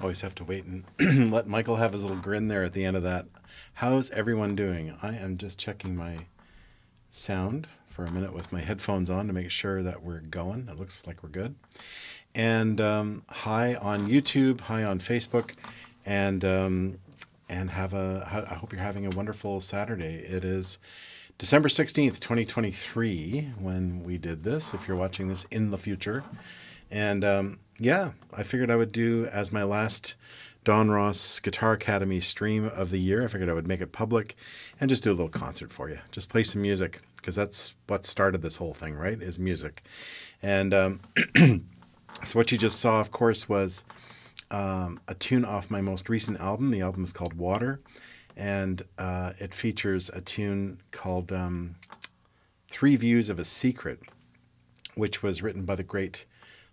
Always have to wait and let Michael have his little grin there at the end of that. How's everyone doing? I am just checking my sound for a minute with my headphones on to make sure that we're going. It looks like we're good. And hi on YouTube, hi on Facebook, and I hope you're having a wonderful Saturday. It is December 16th, 2023 when we did this, if you're watching this in the future. And yeah, I figured I would do as my last Don Ross Guitar Academy stream of the year. I figured I would make it public and just do a little concert for you. Just play some music, because that's what started this whole thing, right? Is music. And so what you just saw, of course, was a tune off my most recent album. The album is called Water, and it features a tune called Three Views of a Secret, which was written by the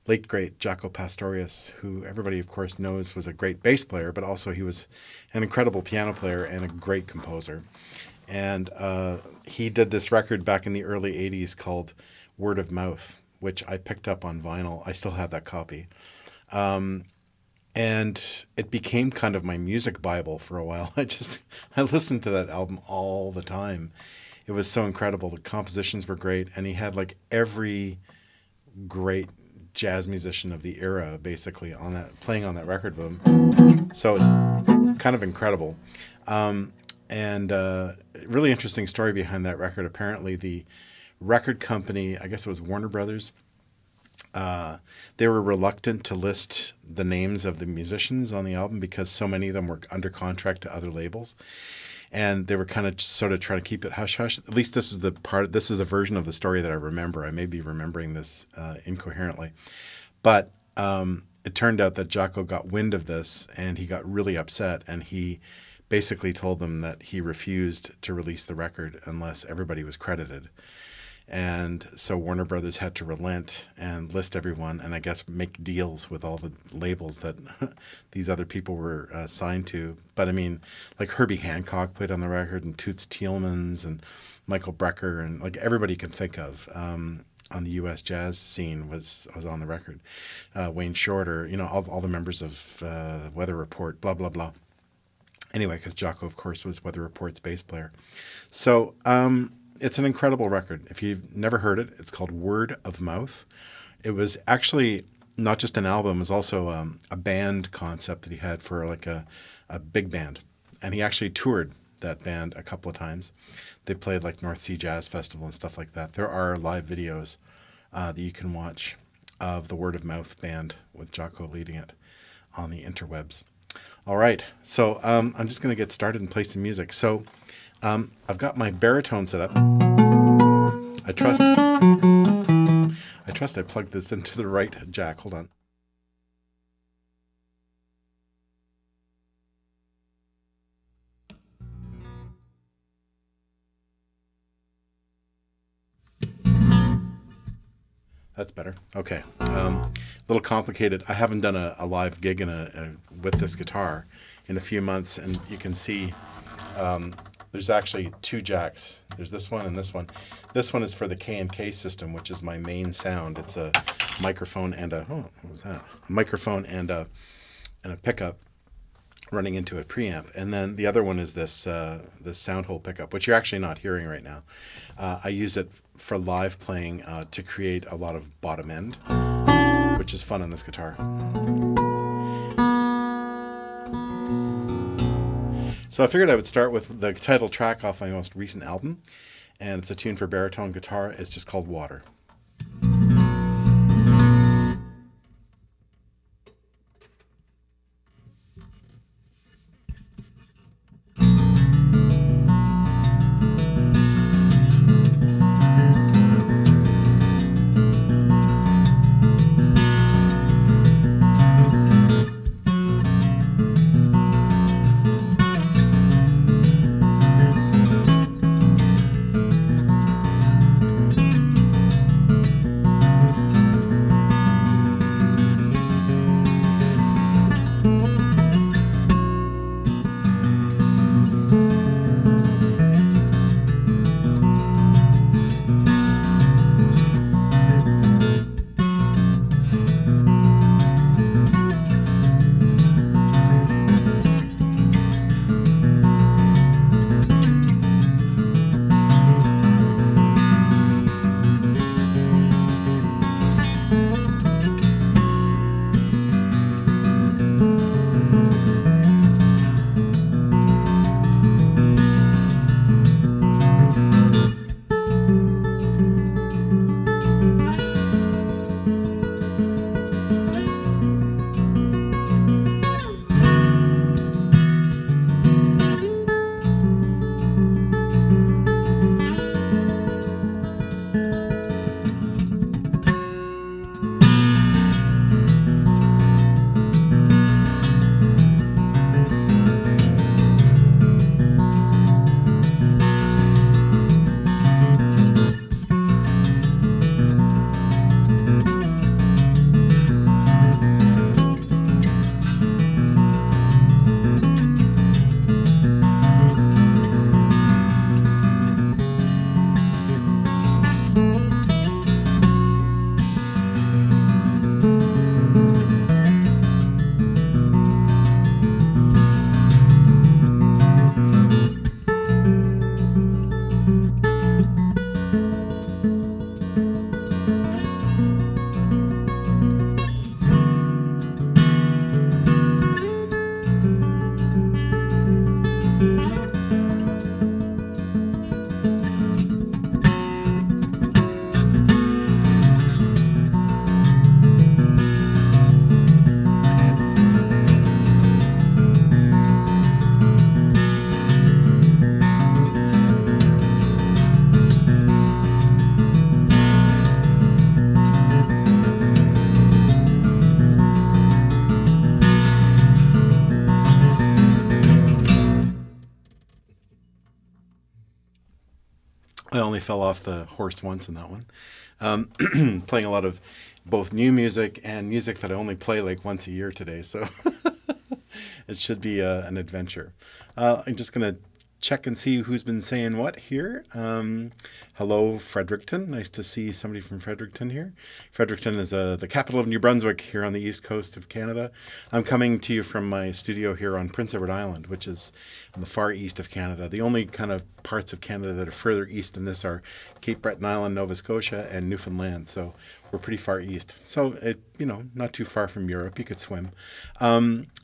late great Jaco Pastorius, who everybody, of course, knows was a great bass player, but also he was an incredible piano player and a great composer. And he did this record back in the early 80s called Word of Mouth, which I picked up on vinyl. I still have that copy. And it became kind of my music Bible for a while. I listened to that album all the time. It was so incredible. The compositions were great, and he had like every great jazz musician of the era, basically, on that, playing on that record with him. So it's kind of incredible. And really interesting story behind that record. Apparently, the record company, I guess it was Warner Brothers, they were reluctant to list the names of the musicians on the album because so many of them were under contract to other labels. And they were kind of sort of trying to keep it hush hush. At least this is the version of the story that I remember. I may be remembering this incoherently. But it turned out that Jaco got wind of this and he got really upset, and he basically told them that he refused to release the record unless everybody was credited. And so Warner Brothers had to relent and list everyone, and I guess make deals with all the labels that these other people were signed to. But I mean, like Herbie Hancock played on the record, and Toots Thielemans and Michael Brecker, and like everybody you can think of on the U.S. jazz scene was on the record. Wayne Shorter, all the members of Weather Report, blah, blah, blah. Anyway, because Jaco, of course, was Weather Report's bass player. So, it's an incredible record. If you've never heard it, it's called Word of Mouth. It was actually not just an album, it was also a band concept that he had for like a big band. And he actually toured that band a couple of times. They played like North Sea Jazz Festival and stuff like that. There are live videos that you can watch of the Word of Mouth band with Jaco leading it on the interwebs. All right, so I'm just going to get started and play some music. So I've got my baritone set up. I trust I plugged this into the right jack. Hold on. That's better. Okay. A little complicated. I haven't done a live gig with this guitar in a few months, and you can see there's actually two jacks. There's this one and this one. This one is for the K&K system, which is my main sound. It's a microphone and what was that? A microphone and a pickup running into a preamp. And then the other one is this sound hole pickup, which you're actually not hearing right now. I use it for live playing to create a lot of bottom end, which is fun on this guitar. So I figured I would start with the title track off my most recent album, and it's a tune for baritone guitar. It's just called Water. only fell off the horse once in that one. Playing a lot of both new music and music that I only play like once a year today. So it should be an adventure. I'm just going to check and see who's been saying what here. Hello, Fredericton. Nice to see somebody from Fredericton here. Fredericton is the capital of New Brunswick here on the east coast of Canada. I'm coming to you from my studio here on Prince Edward Island, which is in the far east of Canada. The only kind of parts of Canada that are further east than this are Cape Breton Island, Nova Scotia, and Newfoundland. So we're pretty far east. So not too far from Europe. You could swim.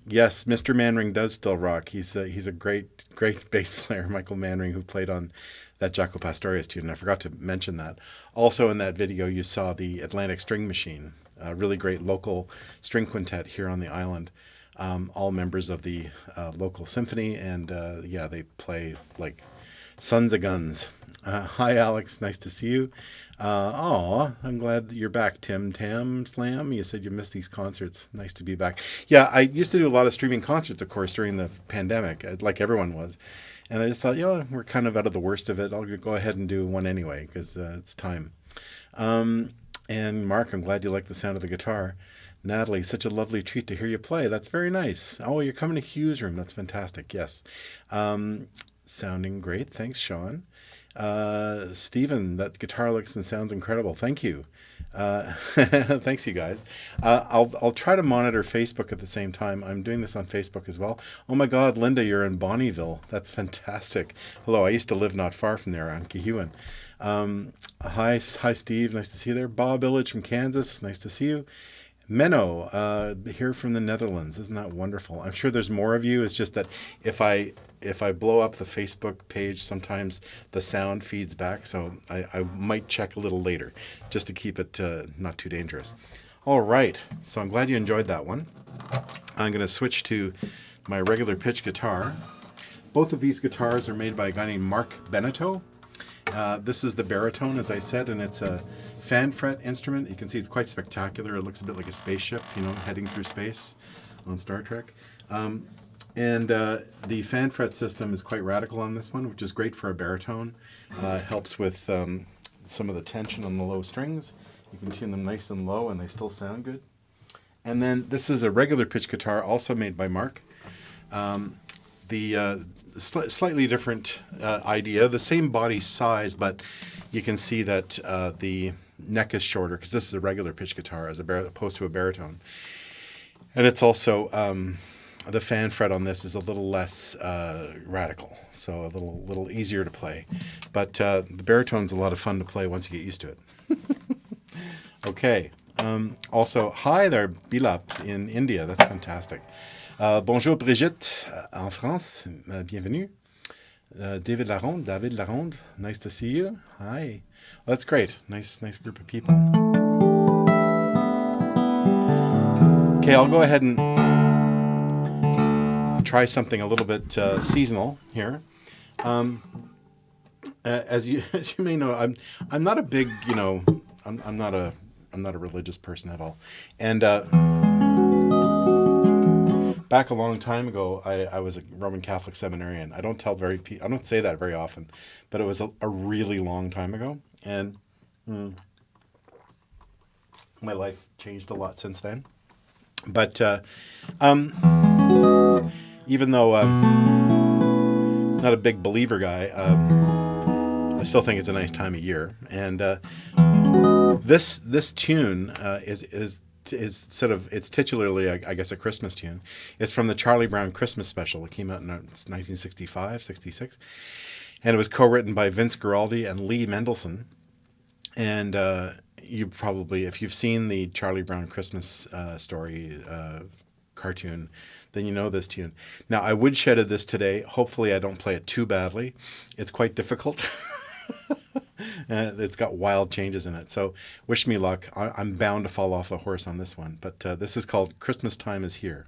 Yes, Mr. Manring does still rock. He's a great bass player, Michael Manring, who played on that Jaco Pastorius tune. And I forgot to mention that. Also in that video, you saw the Atlantic String Machine, a really great local string quintet here on the island. All members of the local symphony, and they play like sons of guns. Hi, Alex. Nice to see you. I'm glad that you're back, Tim Tam Slam. You said you missed these concerts. Nice to be back. Yeah, I used to do a lot of streaming concerts, of course, during the pandemic, like everyone was. And I just thought, we're kind of out of the worst of it. I'll go ahead and do one anyway, because it's time. And Mark, I'm glad you like the sound of the guitar. Natalie, such a lovely treat to hear you play. That's very nice. Oh, you're coming to Hugh's room. That's fantastic. Yes. Sounding great. Thanks, Sean. Stephen, that guitar looks and sounds incredible. Thank you. Thanks, you guys. I'll try to monitor Facebook at the same time. I'm doing this on Facebook as well. Oh my God, Linda, you're in Bonnyville. That's fantastic. Hello, I used to live not far from there on Kehuan. Hi, Steve. Nice to see you there. Bob Village from Kansas. Nice to see you. Menno, here from the Netherlands. Isn't that wonderful? I'm sure there's more of you. It's just that if I blow up the Facebook page, sometimes the sound feeds back. So I might check a little later just to keep it not too dangerous. All right. So I'm glad you enjoyed that one. I'm going to switch to my regular pitch guitar. Both of these guitars are made by a guy named Mark Beneteau. This is the baritone, as I said, and it's a fan fret instrument. You can see it's quite spectacular. It looks a bit like a spaceship, heading through space on Star Trek. And the fan fret system is quite radical on this one, which is great for a baritone. It helps with some of the tension on the low strings. You can tune them nice and low, and they still sound good. And then this is a regular pitch guitar, also made by Mark. Slightly different idea, the same body size, but you can see that the neck is shorter because this is a regular pitch guitar as opposed to a baritone. And it's also the fan fret on this is a little less radical, so a little easier to play. But the baritone's a lot of fun to play once you get used to it. Okay. Also, hi there, Bilap in India. That's fantastic. Bonjour Brigitte en France, bienvenue. David Laronde, nice to see you. Hi. Well, that's great. Nice group of people. Okay, I'll go ahead and try something a little bit seasonal here. As you may know, I'm not a big, I'm not a religious person at all, and back a long time ago, I was a Roman Catholic seminarian. I don't say that very often, but it was a really long time ago, and my life changed a lot since then. But even though I'm not a big believer guy, I still think it's a nice time of year. And this tune is sort of, it's titularly, I guess, a Christmas tune. It's from the Charlie Brown Christmas special. It came out in 1965, 66. And it was co-written by Vince Guaraldi and Lee Mendelson. And you probably, if you've seen the Charlie Brown Christmas story cartoon, then you know this tune. Now, I woodshedded this today. Hopefully I don't play it too badly. It's quite difficult. It's got wild changes in it. So wish me luck. I'm bound to fall off the horse on this one. But this is called Christmas Time is Here.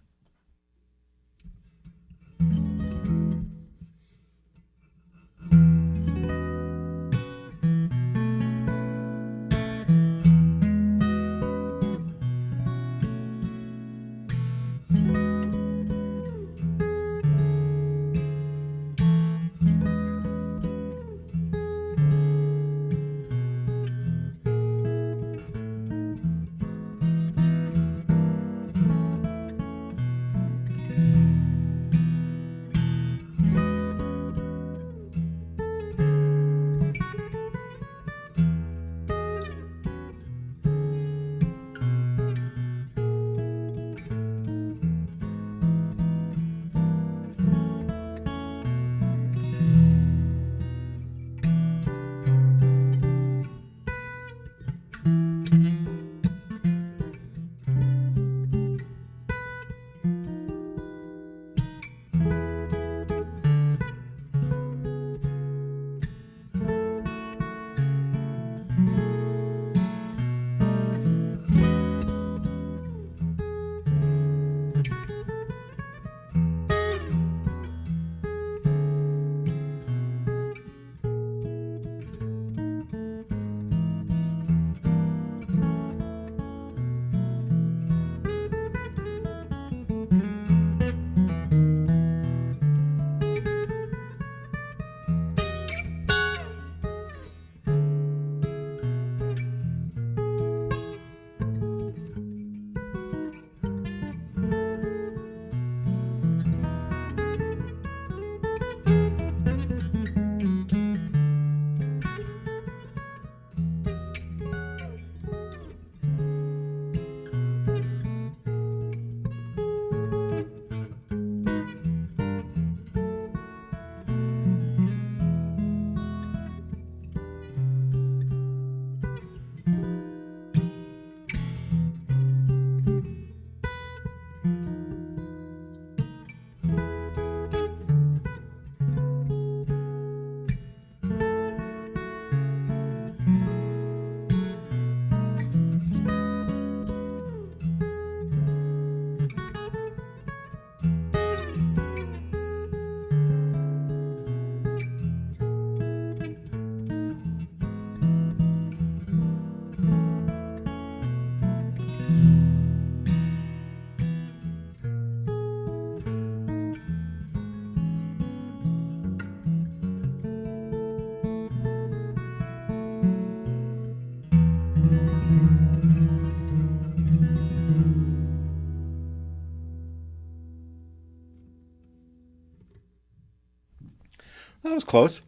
That was close.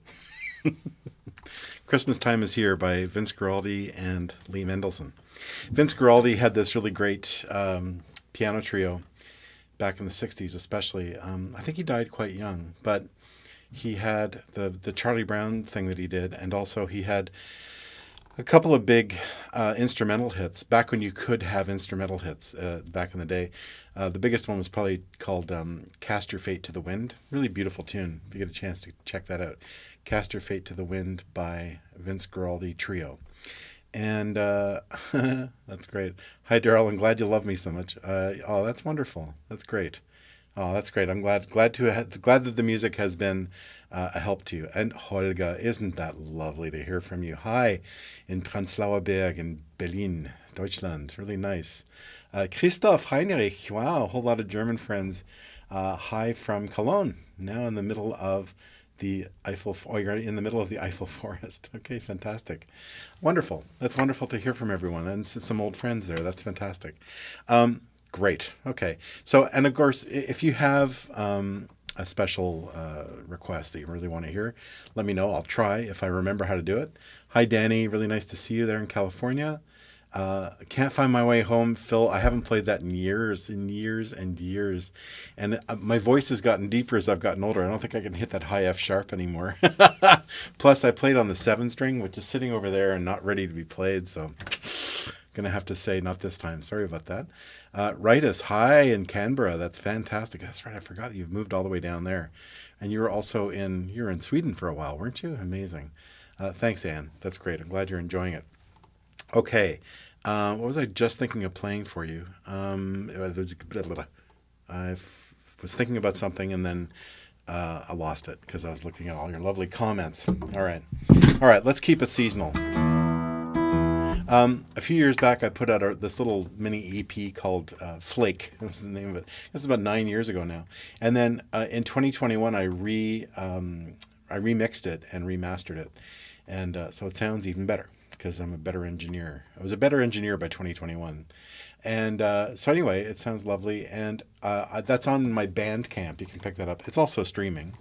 Christmas Time is Here by Vince Guaraldi and Lee Mendelson. Vince Guaraldi had this really great piano trio back in the 60s, especially. I think he died quite young, but he had the Charlie Brown thing that he did, and also he had a couple of big instrumental hits back when you could have instrumental hits back in the day. The biggest one was probably called Cast Your Fate to the Wind. Really beautiful tune. If you get a chance to check that out. Cast Your Fate to the Wind by Vince Guaraldi Trio. And that's great. Hi, Daryl. I'm glad you love me so much. Oh, that's wonderful. That's great. Oh, that's great. I'm glad that the music has been a help to you. And Holga, isn't that lovely to hear from you? Hi, in Prenzlauer Berg in Berlin, Deutschland. Really nice. Christoph Heinrich. Wow, a whole lot of German friends. Hi from Cologne. Now in the middle of the Eiffel. Oh, you're in the middle of the Eiffel Forest. Okay, fantastic. Wonderful. That's wonderful to hear from everyone and some old friends there. That's fantastic. Great. Okay. So, and of course, if you have a special request that you really want to hear, let me know. I'll try if I remember how to do it. Hi, Danny. Really nice to see you there in California. Can't Find My Way Home, Phil. I haven't played that in years and years and years. And my voice has gotten deeper as I've gotten older. I don't think I can hit that high F sharp anymore. Plus, I played on the 7 string, which is sitting over there and not ready to be played. So, gonna have to say not this time. Sorry about that. Rightus, hi in Canberra. That's fantastic. That's right. I forgot you've moved all the way down there. And you're in Sweden for a while, weren't you? Amazing. Thanks, Anne. That's great. I'm glad you're enjoying it. Okay. What was I just thinking of playing for you? I was thinking about something and then I lost it because I was looking at all your lovely comments. All right. All right. Let's keep it seasonal. A few years back, I put out this little mini EP called Flake. That was the name of it. This is about 9 years ago now. And then in 2021, I remixed it and remastered it. And so it sounds even better because I'm a better engineer. I was a better engineer by 2021. And so anyway, it sounds lovely. And that's on my Bandcamp. You can pick that up. It's also streaming,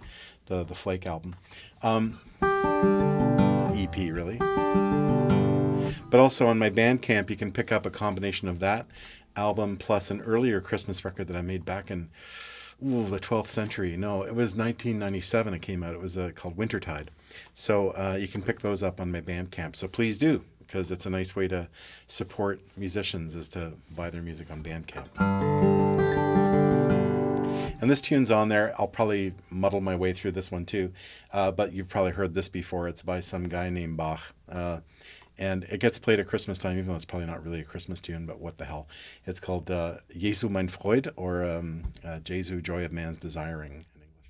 the Flake album. EP, really. But also on my Bandcamp, you can pick up a combination of that album plus an earlier Christmas record that I made back in the 12th century. No, it was 1997 it came out. It was called Wintertide. So you can pick those up on my Bandcamp. So please do, because it's a nice way to support musicians is to buy their music on Bandcamp. And this tune's on there. I'll probably muddle my way through this one too. But you've probably heard this before. It's by some guy named Bach. And it gets played at Christmas time, even though it's probably not really a Christmas tune, but what the hell. It's called Jesu mein Freud, or Jesu, Joy of Man's Desiring in English.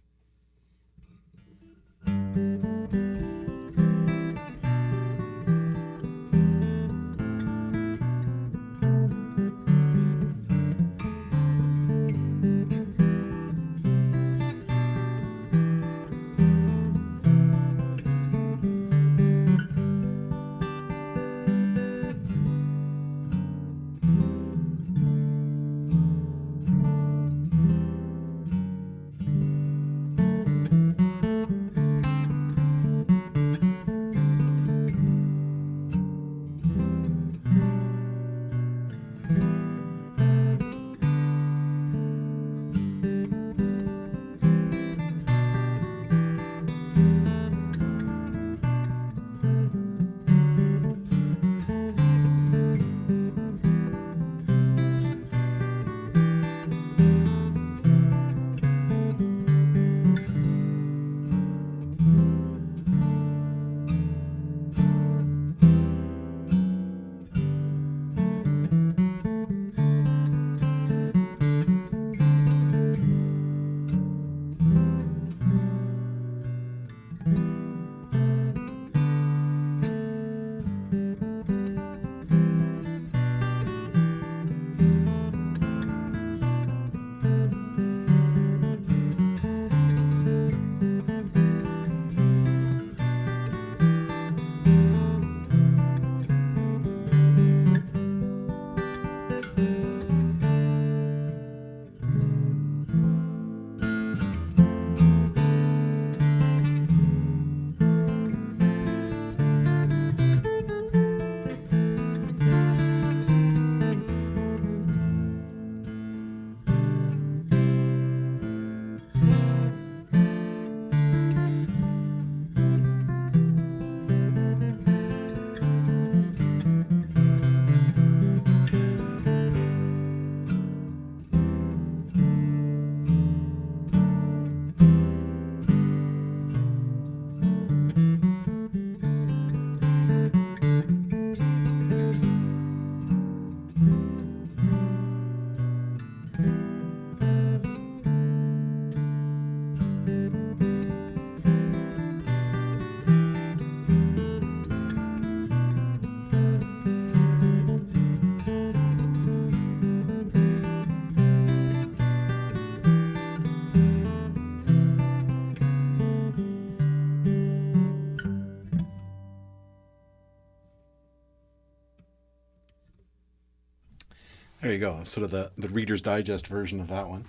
There you go. Sort of the Reader's Digest version of that one.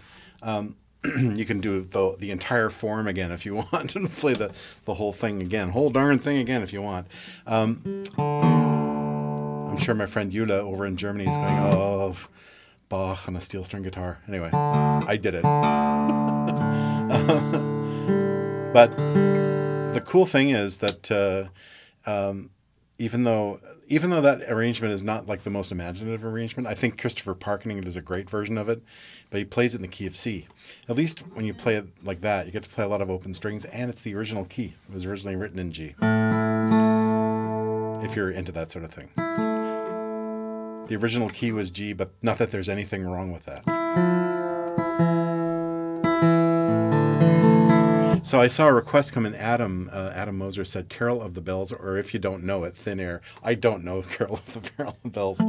You can do the entire form again if you want, and play the whole thing again, whole darn thing again if you want. I'm sure my friend Yula over in Germany is going, oh, Bach on a steel string guitar. Anyway, I did it. But the cool thing is that even though that arrangement is not like the most imaginative arrangement, I think Christopher Parkening does a great version of it, but he plays it in the key of C. At least when you play it like that, you get to play a lot of open strings, and it's the original key. It was originally written in G, if you're into that sort of thing. The original key was G, but not that there's anything wrong with that. So I saw a request come in. Adam Moser said Carol of the Bells, or if you don't know it, Thin Air. I don't know Carol of the Bells. But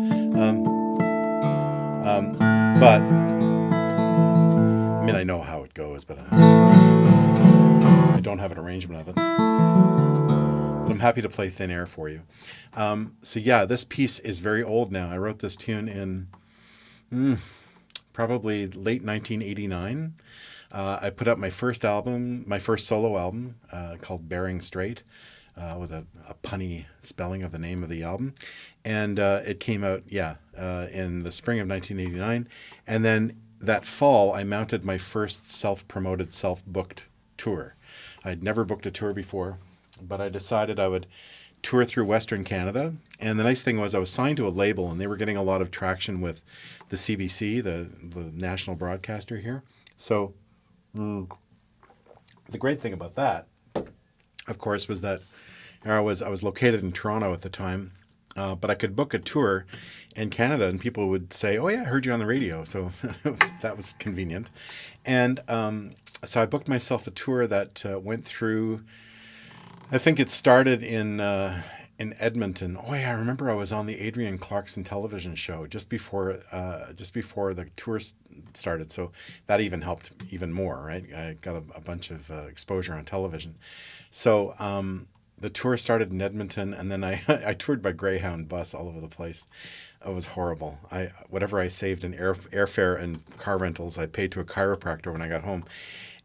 I mean, I know how it goes, but I don't have an arrangement of it. But I'm happy to play Thin Air for you. So yeah, this piece is very old now. I wrote this tune in probably late 1989. I put out my first solo album called Bearing Straight, with a punny spelling of the name of the album. And it came out, in the spring of 1989. And then that fall, I mounted my first self-promoted, self-booked tour. I'd never booked a tour before, but I decided I would tour through Western Canada. And the nice thing was I was signed to a label, and they were getting a lot of traction with the CBC, the national broadcaster here. So the great thing about that, of course, was that I was located in Toronto at the time, but I could book a tour in Canada, and people would say, "Oh yeah, I heard you on the radio." So that was convenient. And so I booked myself a tour that went through. I think it started in Edmonton. Oh yeah, I remember I was on the Adrian Clarkson television show just before the tour started. So that even helped even more, right? I got a bunch of exposure on television. So the tour started in Edmonton, and then I toured by Greyhound bus all over the place. It was horrible. Whatever I saved in airfare and car rentals, I paid to a chiropractor when I got home.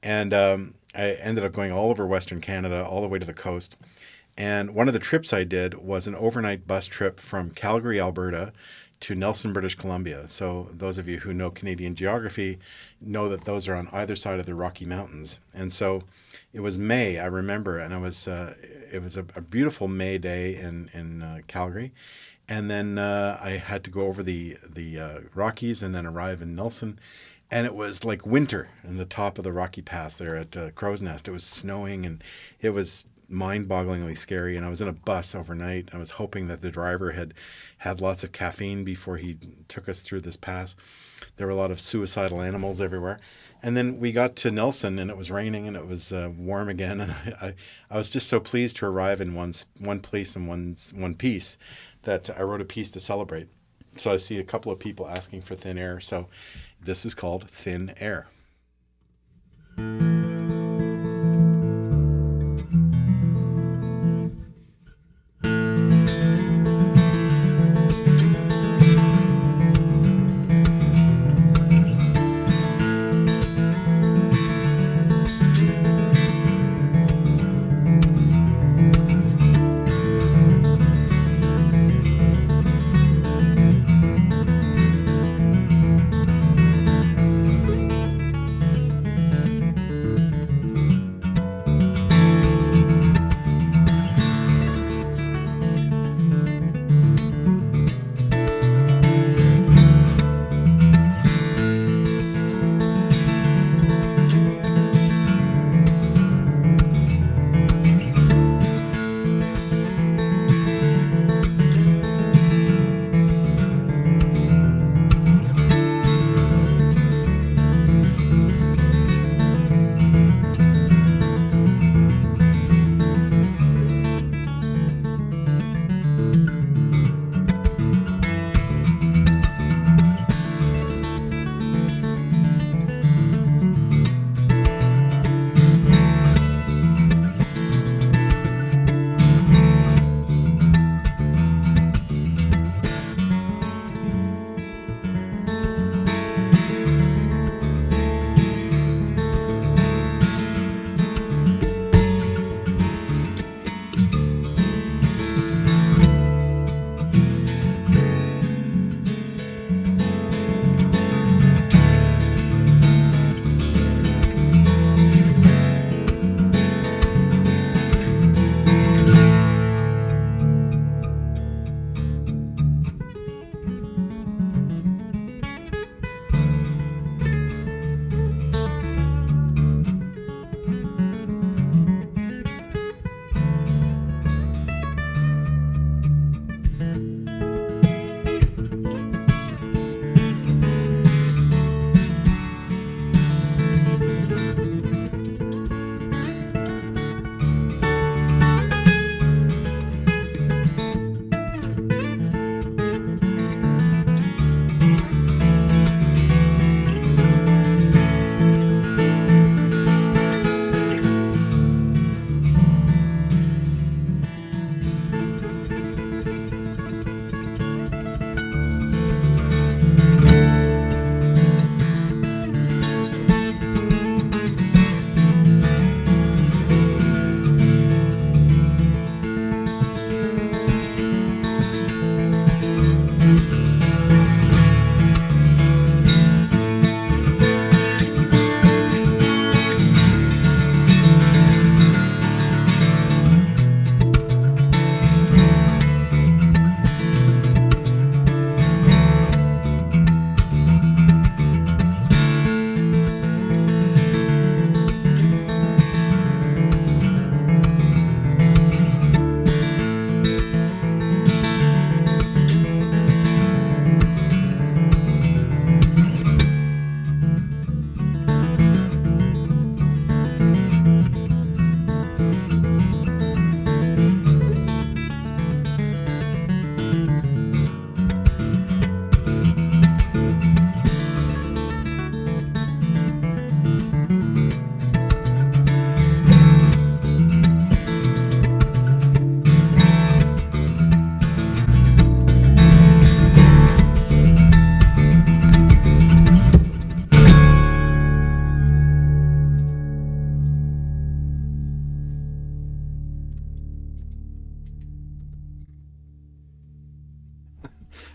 And I ended up going all over Western Canada, all the way to the coast. And one of the trips I did was an overnight bus trip from Calgary, Alberta, to Nelson, British Columbia. So those of you who know Canadian geography know that those are on either side of the Rocky Mountains. And so it was May, I remember, and it was a beautiful May day in Calgary. And then I had to go over the Rockies and then arrive in Nelson. And it was like winter in the top of the Rocky Pass there at Crow's Nest. It was snowing, and it was mind-bogglingly scary. And I was in a bus overnight. I was hoping that the driver had had lots of caffeine before he took us through this pass. There were a lot of suicidal animals everywhere. And then we got to Nelson, and it was raining, and it was warm again. And I was just so pleased to arrive in one place and one piece that I wrote a piece to celebrate. So I see a couple of people asking for Thin Air. So this is called Thin Air.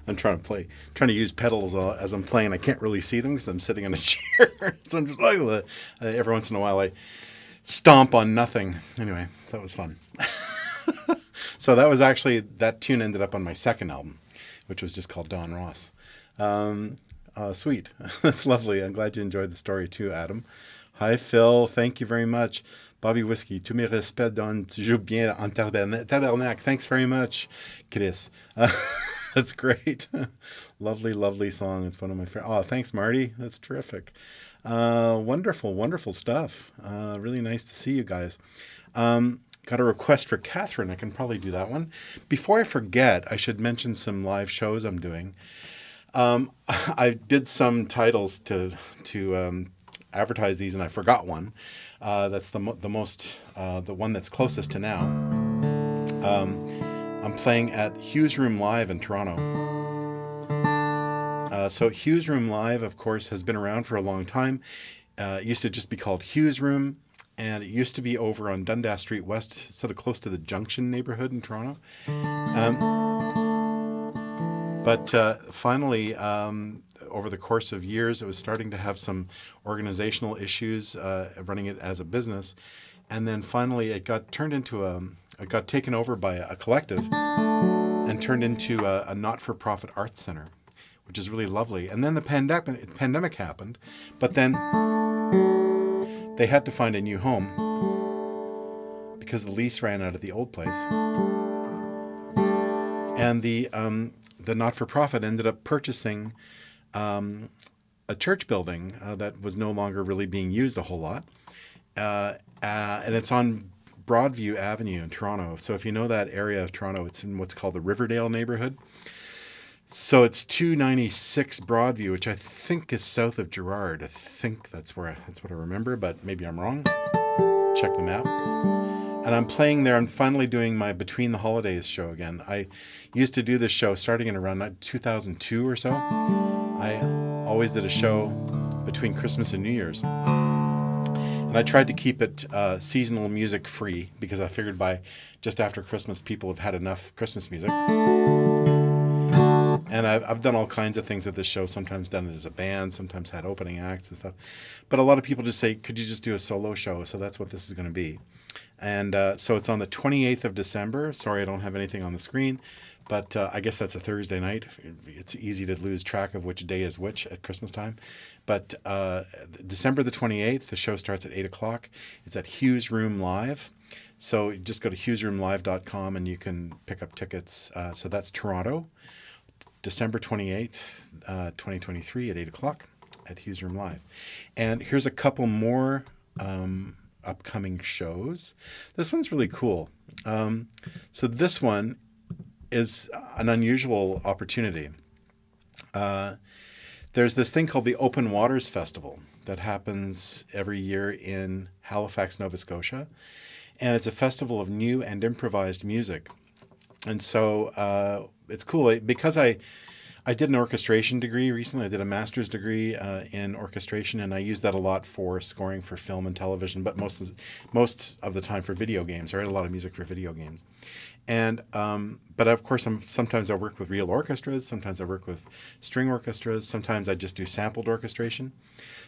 I'm trying to use pedals as I'm playing. I can't really see them because I'm sitting in a chair. So I'm just like, every once in a while I stomp on nothing. Anyway, that was fun. So that tune ended up on my second album, which was just called Don Ross. Sweet. That's lovely. I'm glad you enjoyed the story too, Adam. Hi, Phil. Thank you very much. Bobby Whiskey, tous mes respects, Don. Tu joues bien en tabernacle. Thanks very much, Chris. That's great. Lovely, lovely song. It's one of my favorite. Oh, thanks, Marty. That's terrific. Wonderful, wonderful stuff. Really nice to see you guys. Got a request for Catherine. I can probably do that one. Before I forget, I should mention some live shows I'm doing. I did some titles to advertise these, and I forgot one. That's the one that's closest to now. I'm playing at Hughes Room Live in Toronto. So Hughes Room Live, of course, has been around for a long time. It used to just be called Hughes Room, and it used to be over on Dundas Street West, sort of close to the Junction neighborhood in Toronto. But finally, over the course of years, it was starting to have some organizational issues running it as a business. And then finally, it got taken over by a collective and turned into a not-for-profit arts center, which is really lovely. And then the pandemic happened, but then they had to find a new home because the lease ran out of the old place. And the not-for-profit ended up purchasing a church building that was no longer really being used a whole lot. And it's on Broadview Avenue in Toronto. So if you know that area of Toronto, it's in what's called the Riverdale neighborhood. So it's 296 Broadview, which I think is south of Gerrard. I think that's what I remember, but maybe I'm wrong. Check the map. And I'm playing there. I'm finally doing my Between the Holidays show again. I used to do this show starting in around 2002 or so. I always did a show between Christmas and New Year's. And I tried to keep it seasonal music free because I figured by just after Christmas, people have had enough Christmas music. And I've done all kinds of things at this show, sometimes done it as a band, sometimes had opening acts and stuff. But a lot of people just say, could you just do a solo show? So that's what this is going to be. And so it's on the 28th of December. Sorry, I don't have anything on the screen. But I guess that's a Thursday night. It's easy to lose track of which day is which at Christmas time. But December the 28th, the show starts at 8 o'clock. It's at Hughes Room Live. So just go to hughesroomlive.com and you can pick up tickets. So that's Toronto, December 28th, 2023 at 8 o'clock at Hughes Room Live. And here's a couple more upcoming shows. This one's really cool. So this one is an unusual opportunity. There's this thing called the Open Waters Festival that happens every year in Halifax, Nova Scotia. And it's a festival of new and improvised music. And so it's cool because I did an orchestration degree recently. I did a master's degree in orchestration, and I use that a lot for scoring for film and television, but most of the time for video games. I write a lot of music for video games. And but of course, sometimes I work with real orchestras. Sometimes I work with string orchestras. Sometimes I just do sampled orchestration.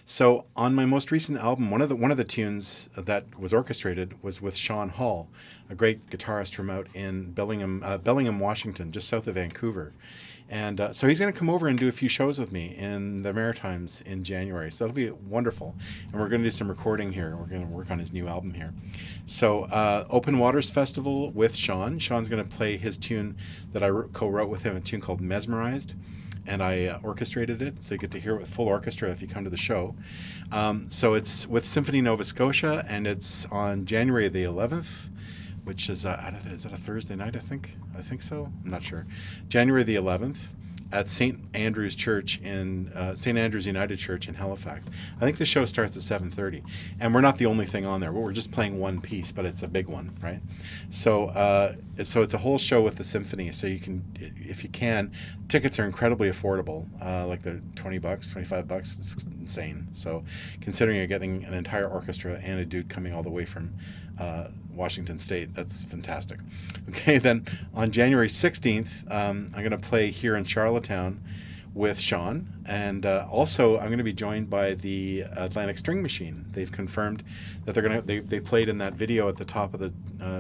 So on my most recent album, one of the tunes that was orchestrated was with Sean Hall, a great guitarist from out in Bellingham, Washington, just south of Vancouver. And so he's going to come over and do a few shows with me in the Maritimes in January. So that'll be wonderful. And we're going to do some recording here. We're going to work on his new album here. So Open Waters Festival with Sean. Sean's going to play his tune that I co-wrote with him, a tune called Mesmerized. And I orchestrated it, so you get to hear it with full orchestra if you come to the show. So it's with Symphony Nova Scotia, and it's on January the 11th, which is that a Thursday night, I think? I think so. I'm not sure. January the 11th at St. Andrew's Church in St. Andrew's United Church in Halifax. I think the show starts at 7:30, and we're not the only thing on there. We're just playing one piece, but it's a big one, right? So it's a whole show with the symphony. So you can, if you can, tickets are incredibly affordable. Like they're $20, $25. It's insane. So considering you're getting an entire orchestra and a dude coming all the way from Washington State. That's fantastic. Okay, then on January 16th, I'm going to play here in Charlottetown with Sean, and also I'm going to be joined by the Atlantic String Machine. They've confirmed that they played in that video at the top of the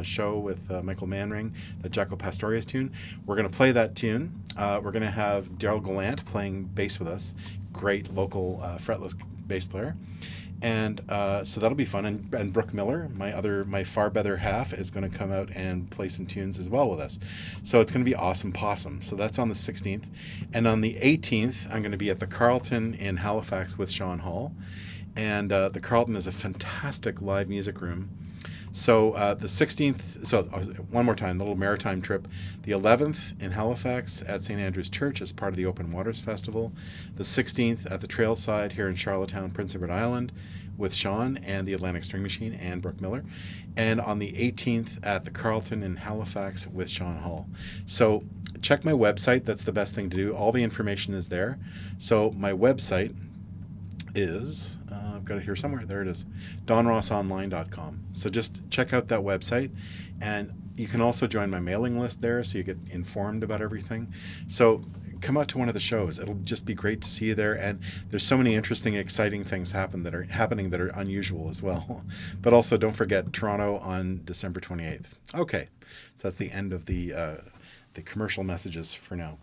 show with Michael Manring, the Jaco Pastorius tune. We're going to play that tune. We're going to have Daryl Gallant playing bass with us, great local fretless bass player. And so that'll be fun. And Brooke Miller, my far better half, is going to come out and play some tunes as well with us. So it's going to be awesome possum. So that's on the 16th. And on the 18th, I'm going to be at the Carlton in Halifax with Sean Hall. And the Carlton is a fantastic live music room. So the 16th, so one more time, the little maritime trip. The 11th in Halifax at St. Andrew's Church as part of the Open Waters Festival. The 16th at the Trailside here in Charlottetown, Prince Edward Island with Sean and the Atlantic String Machine and Brooke Miller. And on the 18th at the Carlton in Halifax with Sean Hall. So check my website. That's the best thing to do. All the information is there. So my website is, I've got it here somewhere, there it is, donrossonline.com. So just check out that website, and you can also join my mailing list there so you get informed about everything. So come out to one of the shows. It'll just be great to see you there, and there's so many interesting, exciting things happening that are unusual as well. But also don't forget Toronto on December 28th. Okay, so that's the end of the commercial messages for now.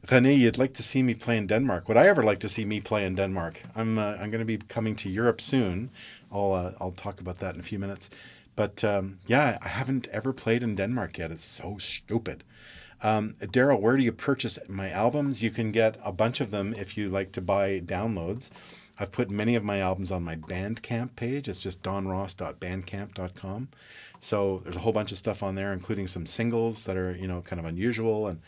René, you'd like to see me play in Denmark. Would I ever like to see me play in Denmark? I'm going to be coming to Europe soon. I'll talk about that in a few minutes. But yeah, I haven't ever played in Denmark yet. It's so stupid. Daryl, where do you purchase my albums? You can get a bunch of them if you like to buy downloads. I've put many of my albums on my Bandcamp page. It's just donross.bandcamp.com. So there's a whole bunch of stuff on there, including some singles that are, kind of unusual. And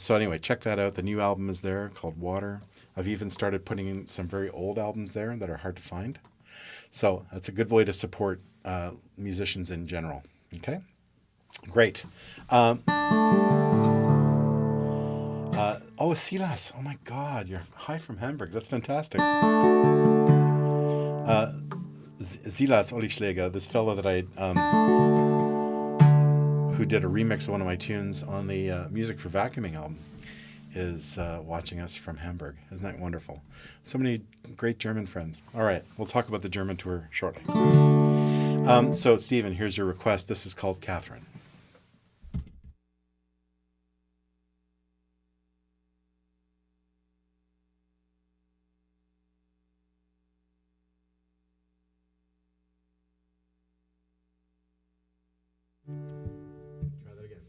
so anyway, check that out. The new album is there called Water. I've even started putting in some very old albums there that are hard to find. So that's a good way to support musicians in general. Okay, great. Silas. Oh my God, you're hi from Hamburg. That's fantastic. Silas Olischläger, this fellow that I who did a remix of one of my tunes on the Music for Vacuuming album, is watching us from Hamburg. Isn't that wonderful? So many great German friends. All right, we'll talk about the German tour shortly. So, Stephen, here's your request. This is called Catherine. Try that again.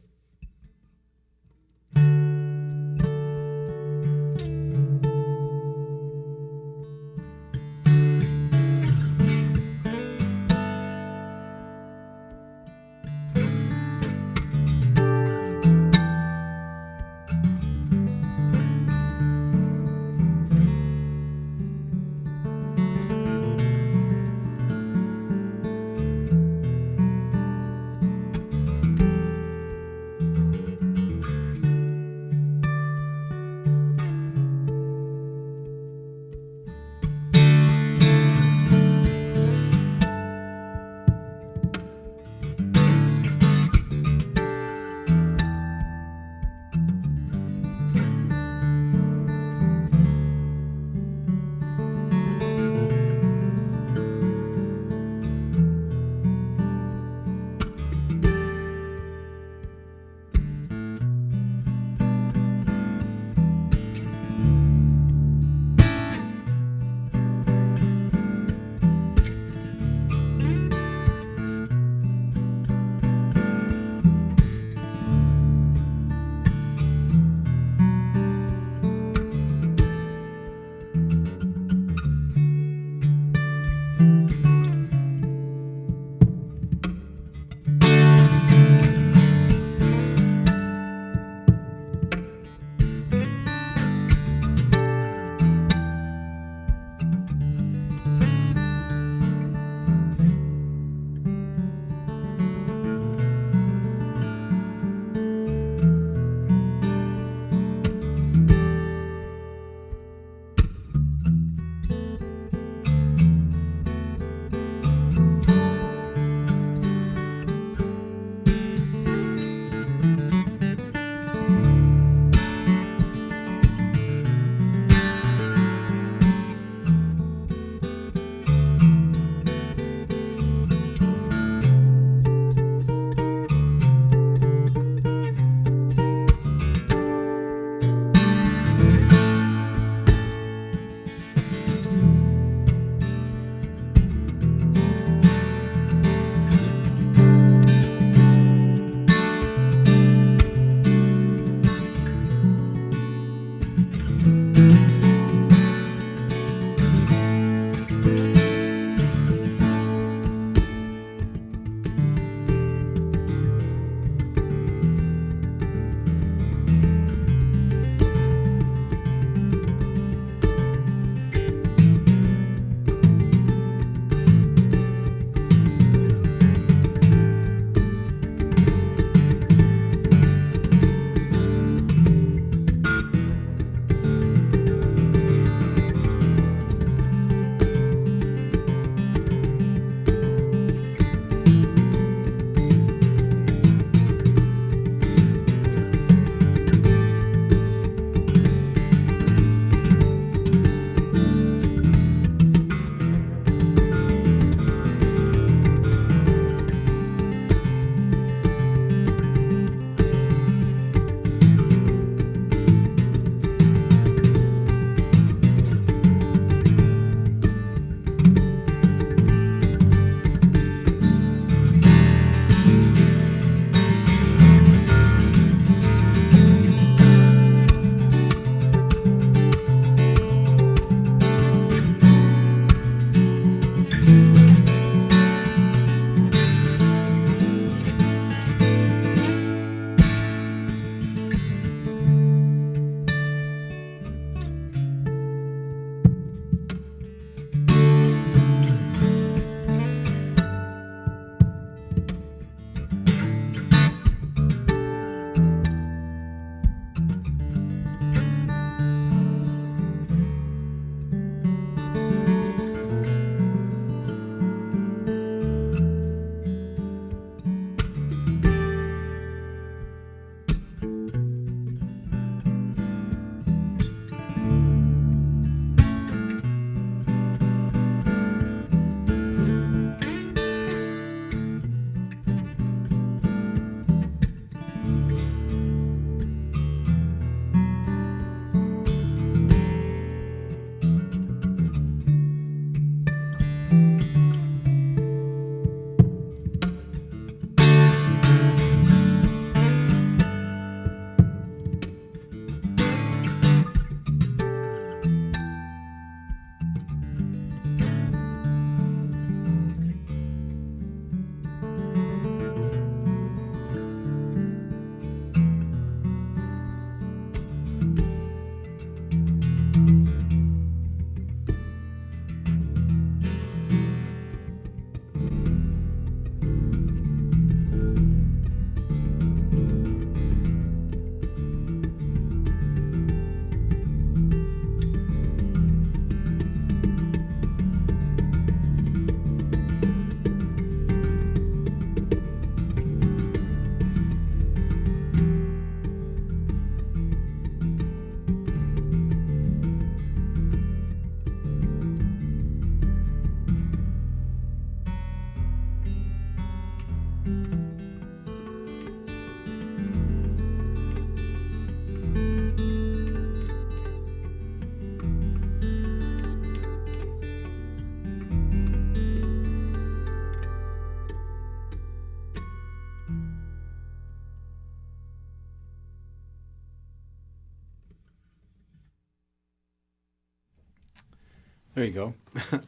There you go.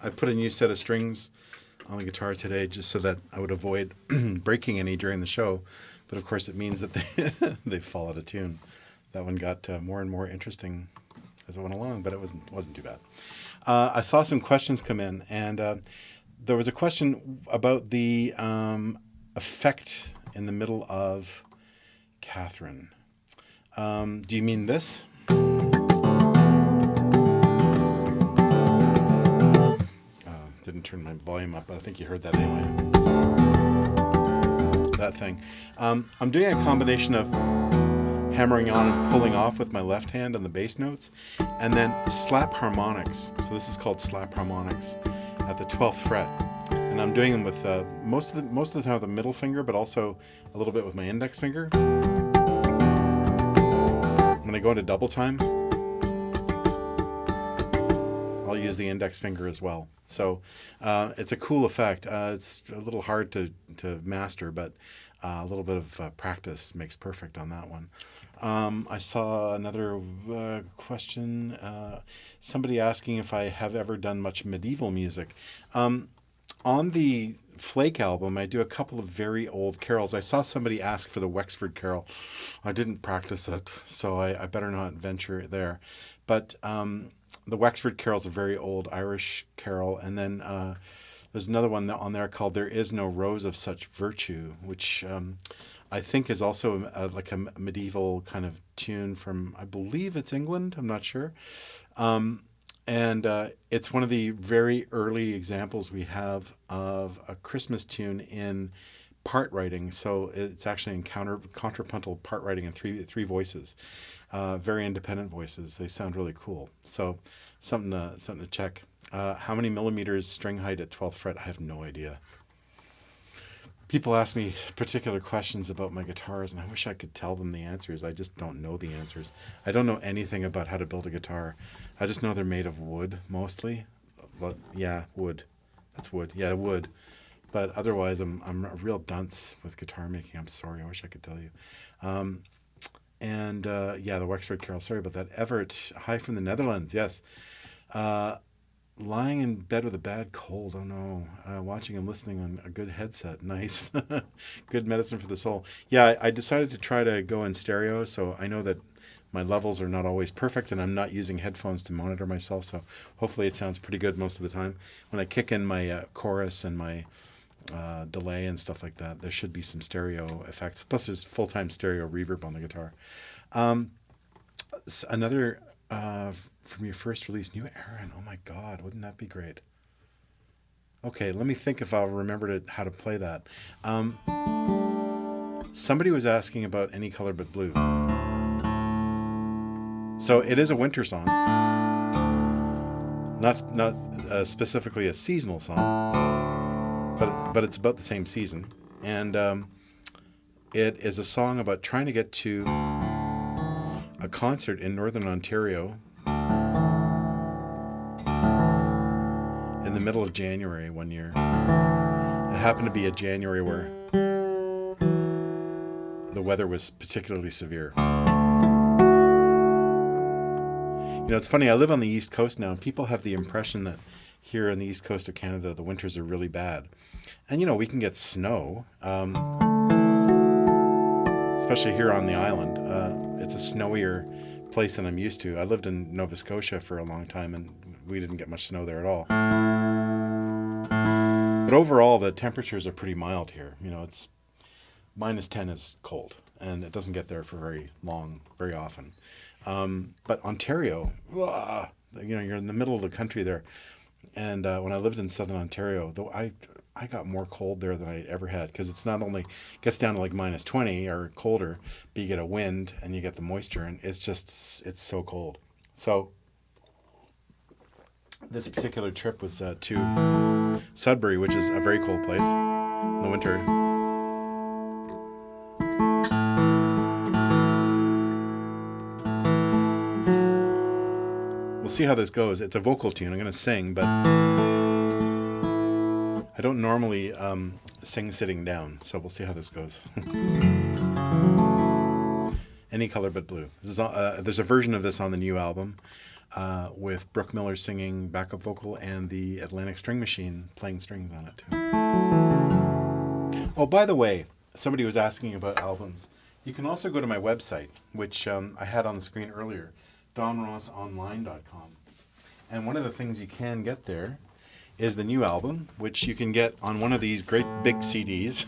I put a new set of strings on the guitar today just so that I would avoid breaking any during the show. But of course, it means that they fall out of tune. That one got more and more interesting as I went along, but it wasn't too bad. I saw some questions come in, and there was a question about the effect in the middle of Catherine. Do you mean this? Didn't turn my volume up, but I think you heard that anyway. That thing. I'm doing a combination of hammering on and pulling off with my left hand on the bass notes, and then slap harmonics. So this is called slap harmonics at the 12th fret, and I'm doing them with most of the time with the middle finger, but also a little bit with my index finger. When I go into double time, I'll use the index finger as well. So it's a cool effect. It's a little hard to master, but a little bit of practice makes perfect on that one. I saw another question. Somebody asking if I have ever done much medieval music. On the Flake album, I do a couple of very old carols. I saw somebody ask for the Wexford Carol. I didn't practice it, so I better not venture there. But the Wexford Carol is a very old Irish carol, and then there's another one on there called "There Is No Rose of Such Virtue," which I think is also like a medieval kind of tune from, I believe it's England, I'm not sure. And it's one of the very early examples we have of a Christmas tune in part writing. So it's actually in contrapuntal part writing in three voices, very independent voices. They sound really cool. So something to check. How many millimeters string height at 12th fret? I have no idea. People ask me particular questions about my guitars, and I wish I could tell them the answers. I just don't know the answers. I don't know anything about how to build a guitar. I just know they're made of wood, mostly. But yeah, wood. That's wood. Yeah, wood. But otherwise, I'm a real dunce with guitar making. I'm sorry. I wish I could tell you. Yeah, the Wexford Carol. Sorry about that. Everett, hi from the Netherlands. Yes. Lying in bed with a bad cold. Oh no. Watching and listening on a good headset. Nice. Good medicine for the soul. Yeah, I decided to try to go in stereo, so I know that my levels are not always perfect, and I'm not using headphones to monitor myself, so hopefully it sounds pretty good most of the time. When I kick in my chorus and my delay and stuff like that, there should be some stereo effects. Plus there's full-time stereo reverb on the guitar. Another from your first release, New Aaron. Oh my God, wouldn't that be great? Okay, let me think if I'll remember how to play that. Somebody was asking about Any Color But Blue. So it is a winter song, not specifically a seasonal song, but it's about the same season, and it is a song about trying to get to a concert in Northern Ontario in the middle of January one year. It happened to be a January where the weather was particularly severe. You know, it's funny, I live on the East Coast now, and people have the impression that here on the East Coast of Canada, the winters are really bad. And, you know, we can get snow, especially here on the island. It's a snowier place than I'm used to. I lived in Nova Scotia for a long time, and we didn't get much snow there at all. But overall, the temperatures are pretty mild here. You know, it's -10 is cold, and it doesn't get there for very long, very often. But Ontario, you know, you're in the middle of the country there. And when I lived in Southern Ontario, though I got more cold there than I ever had, because it's not only gets down to like -20 or colder, but you get a wind and you get the moisture, and it's so cold. So this particular trip was to Sudbury, which is a very cold place in the winter. We'll see how this goes. It's a vocal tune. I'm going to sing, but I don't normally sing sitting down, so we'll see how this goes. Any Color But Blue. This is, there's a version of this on the new album. with Brooke Miller singing backup vocal and the Atlantic String Machine playing strings on it too. Oh, by the way, somebody was asking about albums. You can also go to my website, which I had on the screen earlier, donrossonline.com. And one of the things you can get there is the new album, which you can get on one of these great big CDs.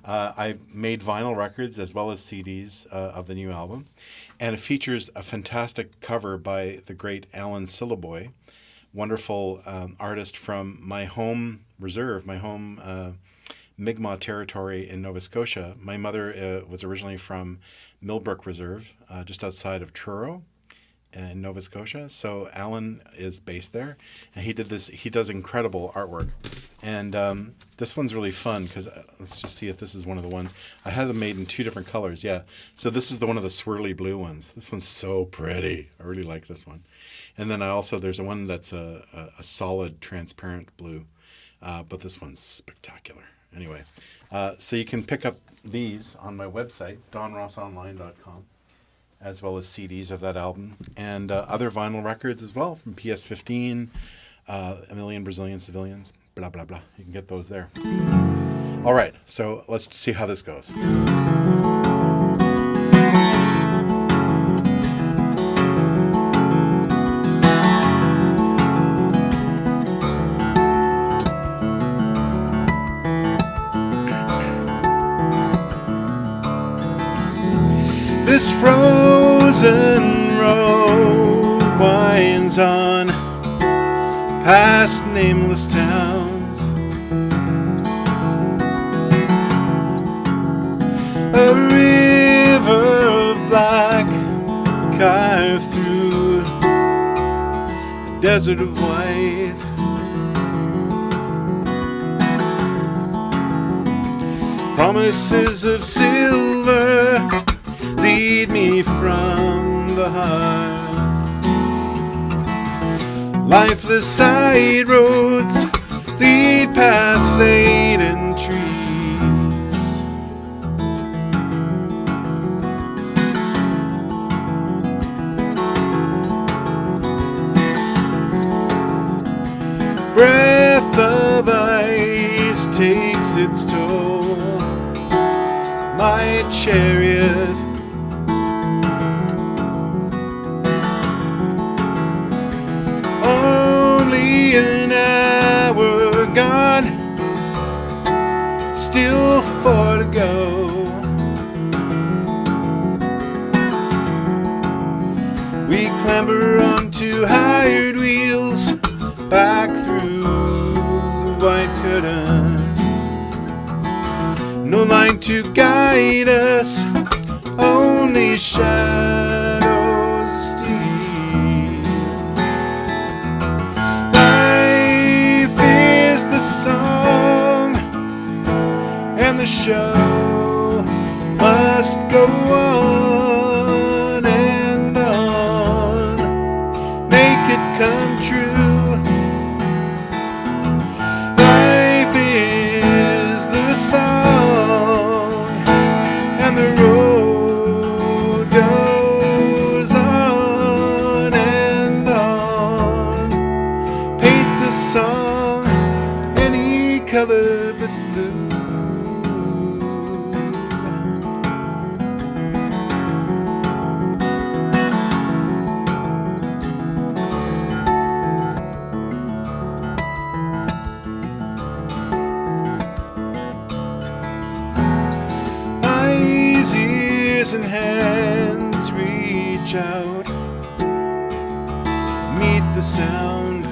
I made vinyl records as well as CDs of the new album. And it features a fantastic cover by the great Alan Syliboy, wonderful artist from my home reserve, my home Mi'kmaq territory in Nova Scotia. My mother was originally from Millbrook Reserve, just outside of Truro in Nova Scotia. So Alan is based there, and he does incredible artwork. And this one's really fun because let's just see if this is one of the ones. I had them made in two different colors. Yeah. So this is one of the swirly blue ones. This one's so pretty. I really like this one. And then there's one that's a solid transparent blue, but this one's spectacular. Anyway, so you can pick up these on my website, donrossonline.com, as well as CDs of that album and other vinyl records as well from PS15, A Million Brazilian Civilians, blah, blah, blah. You can get those there. All right, so let's see how this goes. This frozen road winds on past nameless towns. A river of black carved through a desert of white. Promises of silver lead me from the hearth. Lifeless side roads lead past laden trees. Breath of ice takes its toll. My chariot an hour gone, still 4 to go. We clamber onto hired wheels back through the white curtain. No light to guide us, only shadows of steel. Song and the show must go on and on. Make it come true. Life is the song and the road goes on and on. Paint the song color but blue. Eyes, ears, and hands reach out, meet the sound.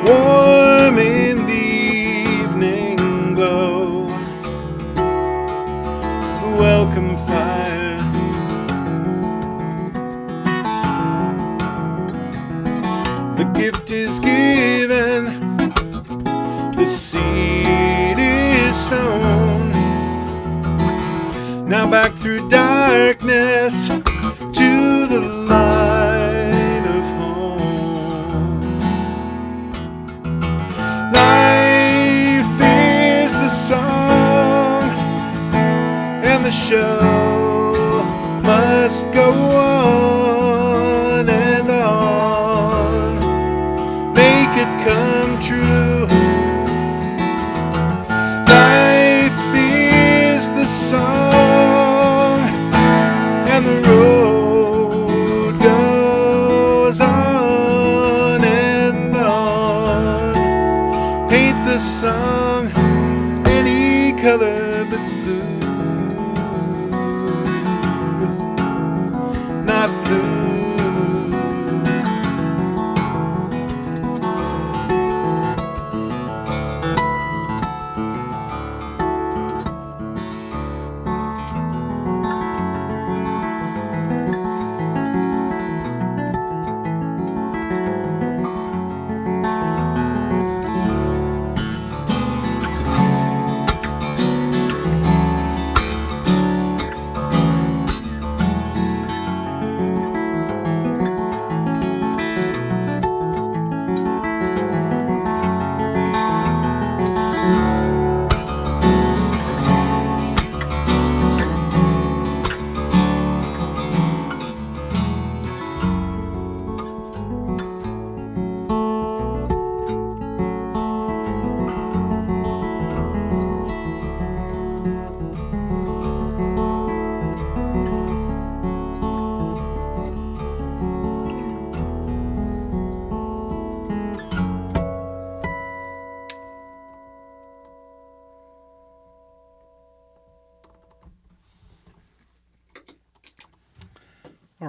Warm in the evening glow, welcome fire. The gift is given, the seed is sown. Now back through darkness to the light of home. Life is the song and the show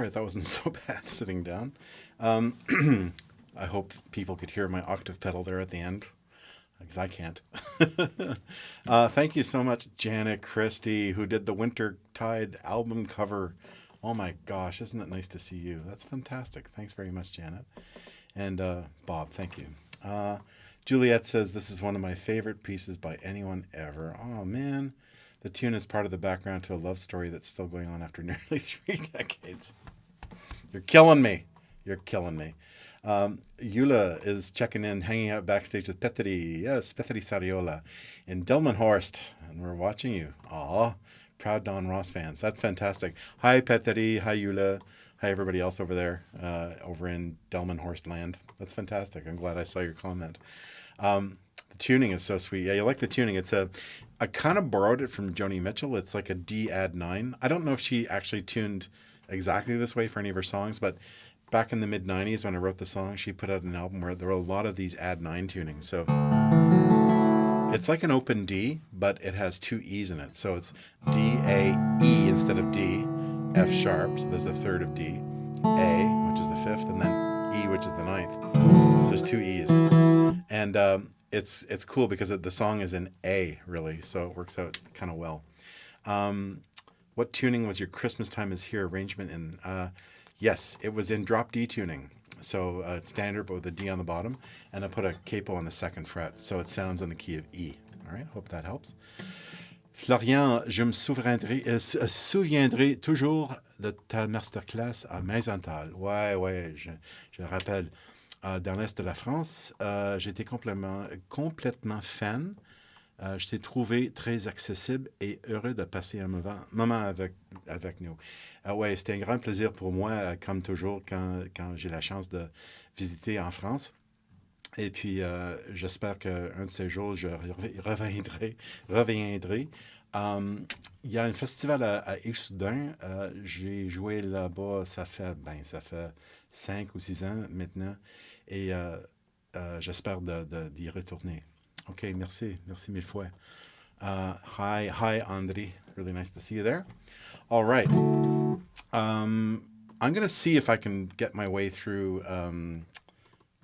sorry, that wasn't so bad sitting down. I hope people could hear my octave pedal there at the end, because I can't. Thank you so much, Janet Christie, who did the Winter Tide album cover. Oh my gosh, isn't it nice to see you? That's fantastic. Thanks very much, Janet. And Bob, thank you. Juliet says, this is one of my favorite pieces by anyone ever. Oh man, the tune is part of the background to a love story that's still going on after nearly 3 decades. You're killing me. You're killing me. Eula is checking in, hanging out backstage with Petri. Yes, Petri Sariola in Delmenhorst. And we're watching you. Aw, proud Don Ross fans. That's fantastic. Hi, Petri. Hi, Eula. Hi, everybody else over there, over in Delmenhorst land. That's fantastic. I'm glad I saw your comment. The tuning is so sweet. Yeah, you like the tuning. I kind of borrowed it from Joni Mitchell. It's like a D add 9. I don't know if she actually tuned exactly this way for any of her songs, but back in the mid 90s when I wrote the song, she put out an album where there were a lot of these add 9 tunings. So it's like an open D, but it has 2 E's in it. So it's D, A, E instead of D, F sharp. So there's a third of D, A, which is the 5th, and then E, which is the 9th. So there's 2 E's. And it's cool because the song is in A, really. So it works out kind of well. What tuning was your Christmas Time Is Here arrangement in? Yes, it was in drop D tuning. So it's standard, but with a D on the bottom. And I put a capo on the 2nd fret. So it sounds in the key of E. All right, hope that helps. Florian, je me souviendrai toujours de ta masterclass à Meisenthal. Ouais, je le rappelle. Dans l'Est de la France, j'étais complètement fan. Je t'ai trouvé très accessible et heureux de passer un moment avec nous. Ouais, c'était un grand plaisir pour moi, comme toujours, quand j'ai la chance de visiter en France. Et puis, j'espère qu'un de ces jours, je reviendrai. Il y a un festival à Issoudun. J'ai joué là-bas, ça fait 5 ou 6 ans maintenant. Et j'espère d'y retourner. OK, merci mille fois. Hi, Andri. Really nice to see you there. All right. I'm going to see if I can get my way through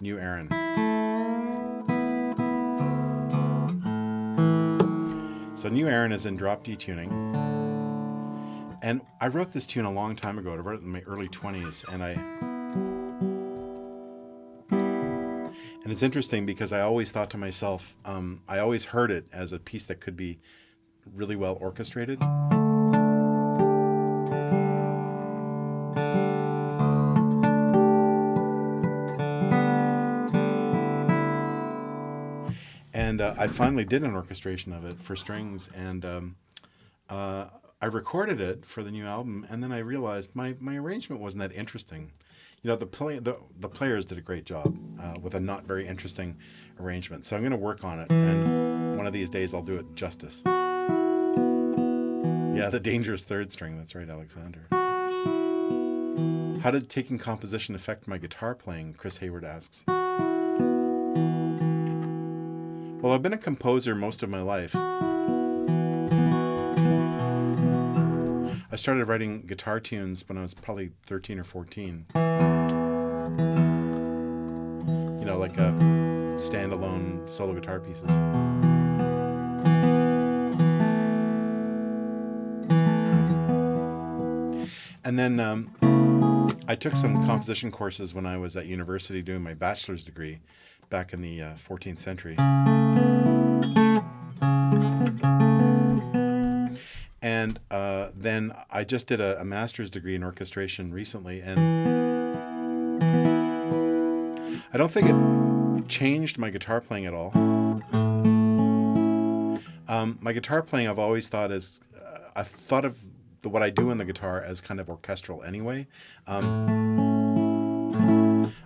New Erin. So New Erin is in drop D tuning. And I wrote this tune a long time ago. I wrote it in my early 20s. And it's interesting because I always thought to myself, I always heard it as a piece that could be really well orchestrated. And I finally did an orchestration of it for strings, and I recorded it for the new album, and then I realized my arrangement wasn't that interesting. You know, the players did a great job with a not very interesting arrangement. So I'm going to work on it, and one of these days I'll do it justice. Yeah, the dangerous 3rd string. That's right, Alexander. How did taking composition affect my guitar playing? Chris Hayward asks. Well, I've been a composer most of my life. I started writing guitar tunes when I was probably 13 or 14. You know, like standalone solo guitar pieces. And then I took some composition courses when I was at university doing my bachelor's degree back in the 14th century. And then I just did a master's degree in orchestration recently, and I don't think it changed my guitar playing at all. My guitar playing, I've always thought I've thought of what I do on the guitar as kind of orchestral anyway. I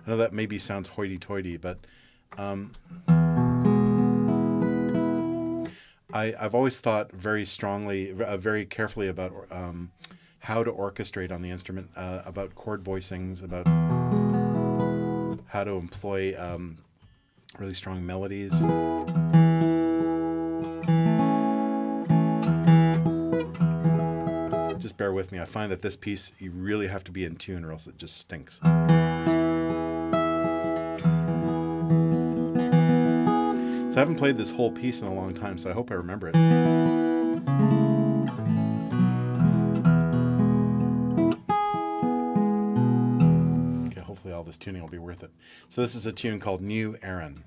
know that maybe sounds hoity-toity, but I've always thought very strongly, very carefully about how to orchestrate on the instrument, about chord voicings, about how to employ really strong melodies. Just just bear with me. I find that this piece, you really have to be in tune or else it just stinks. So I haven't played this whole piece in a long time, so I hope I remember it. Okay, hopefully all this tuning will be worth it. So this is a tune called New Aaron.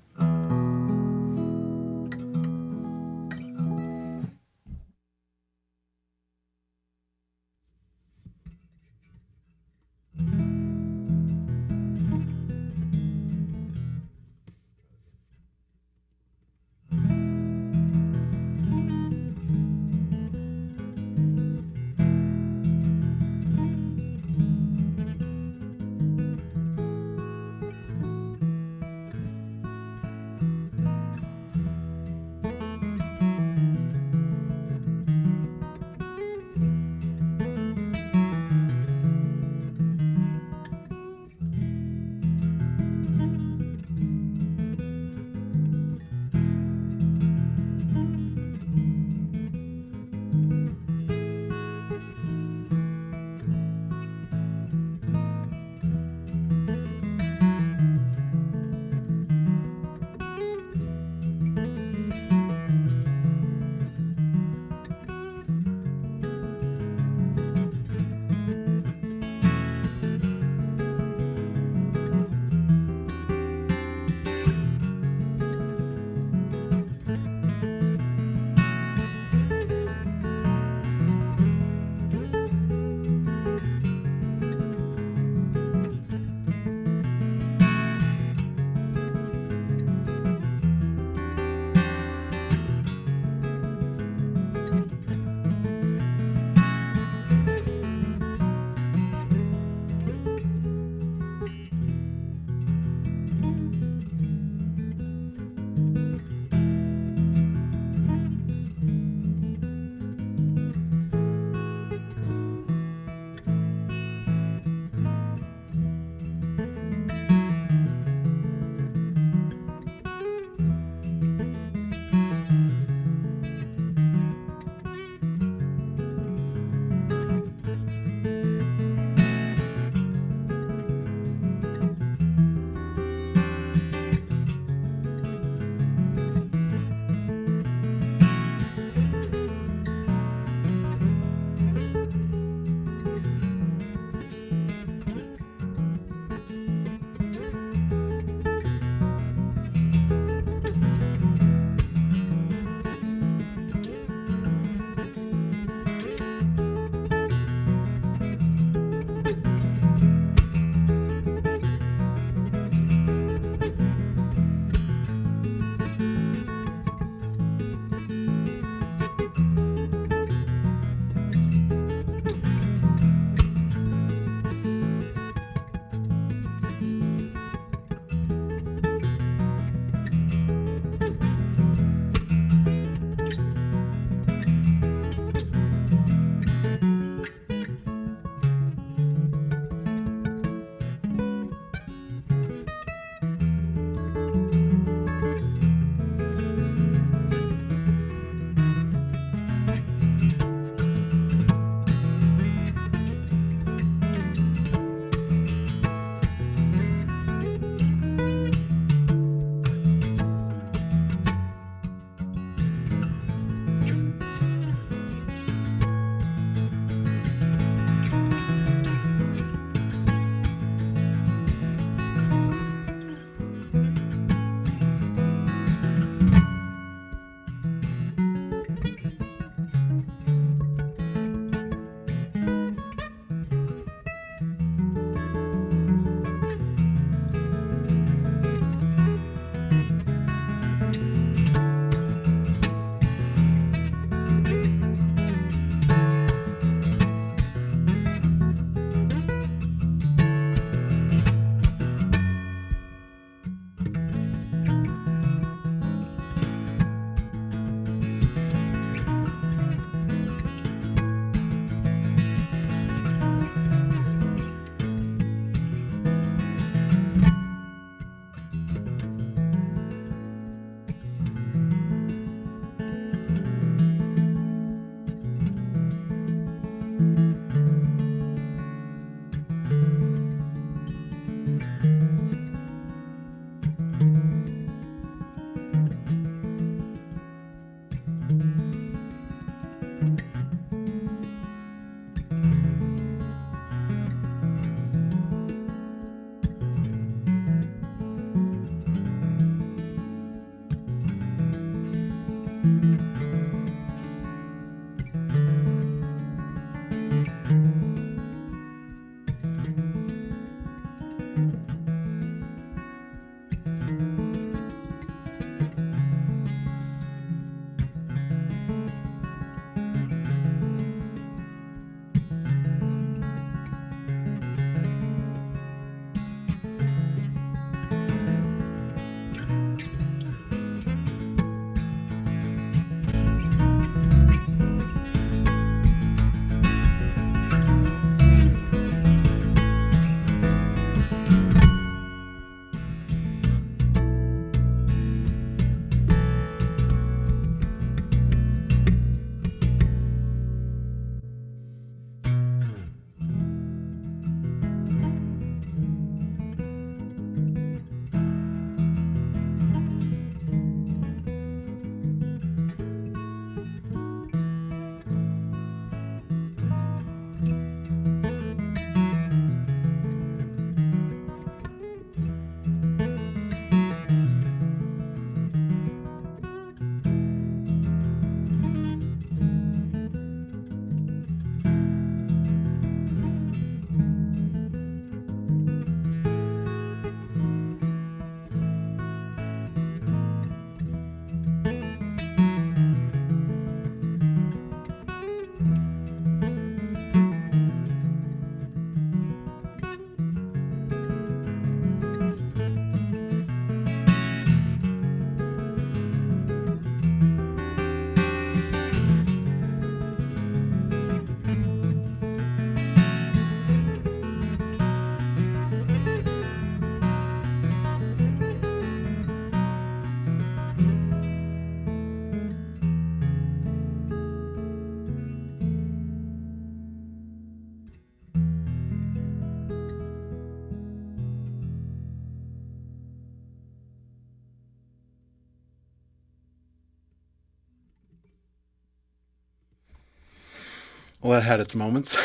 Well, that had its moments.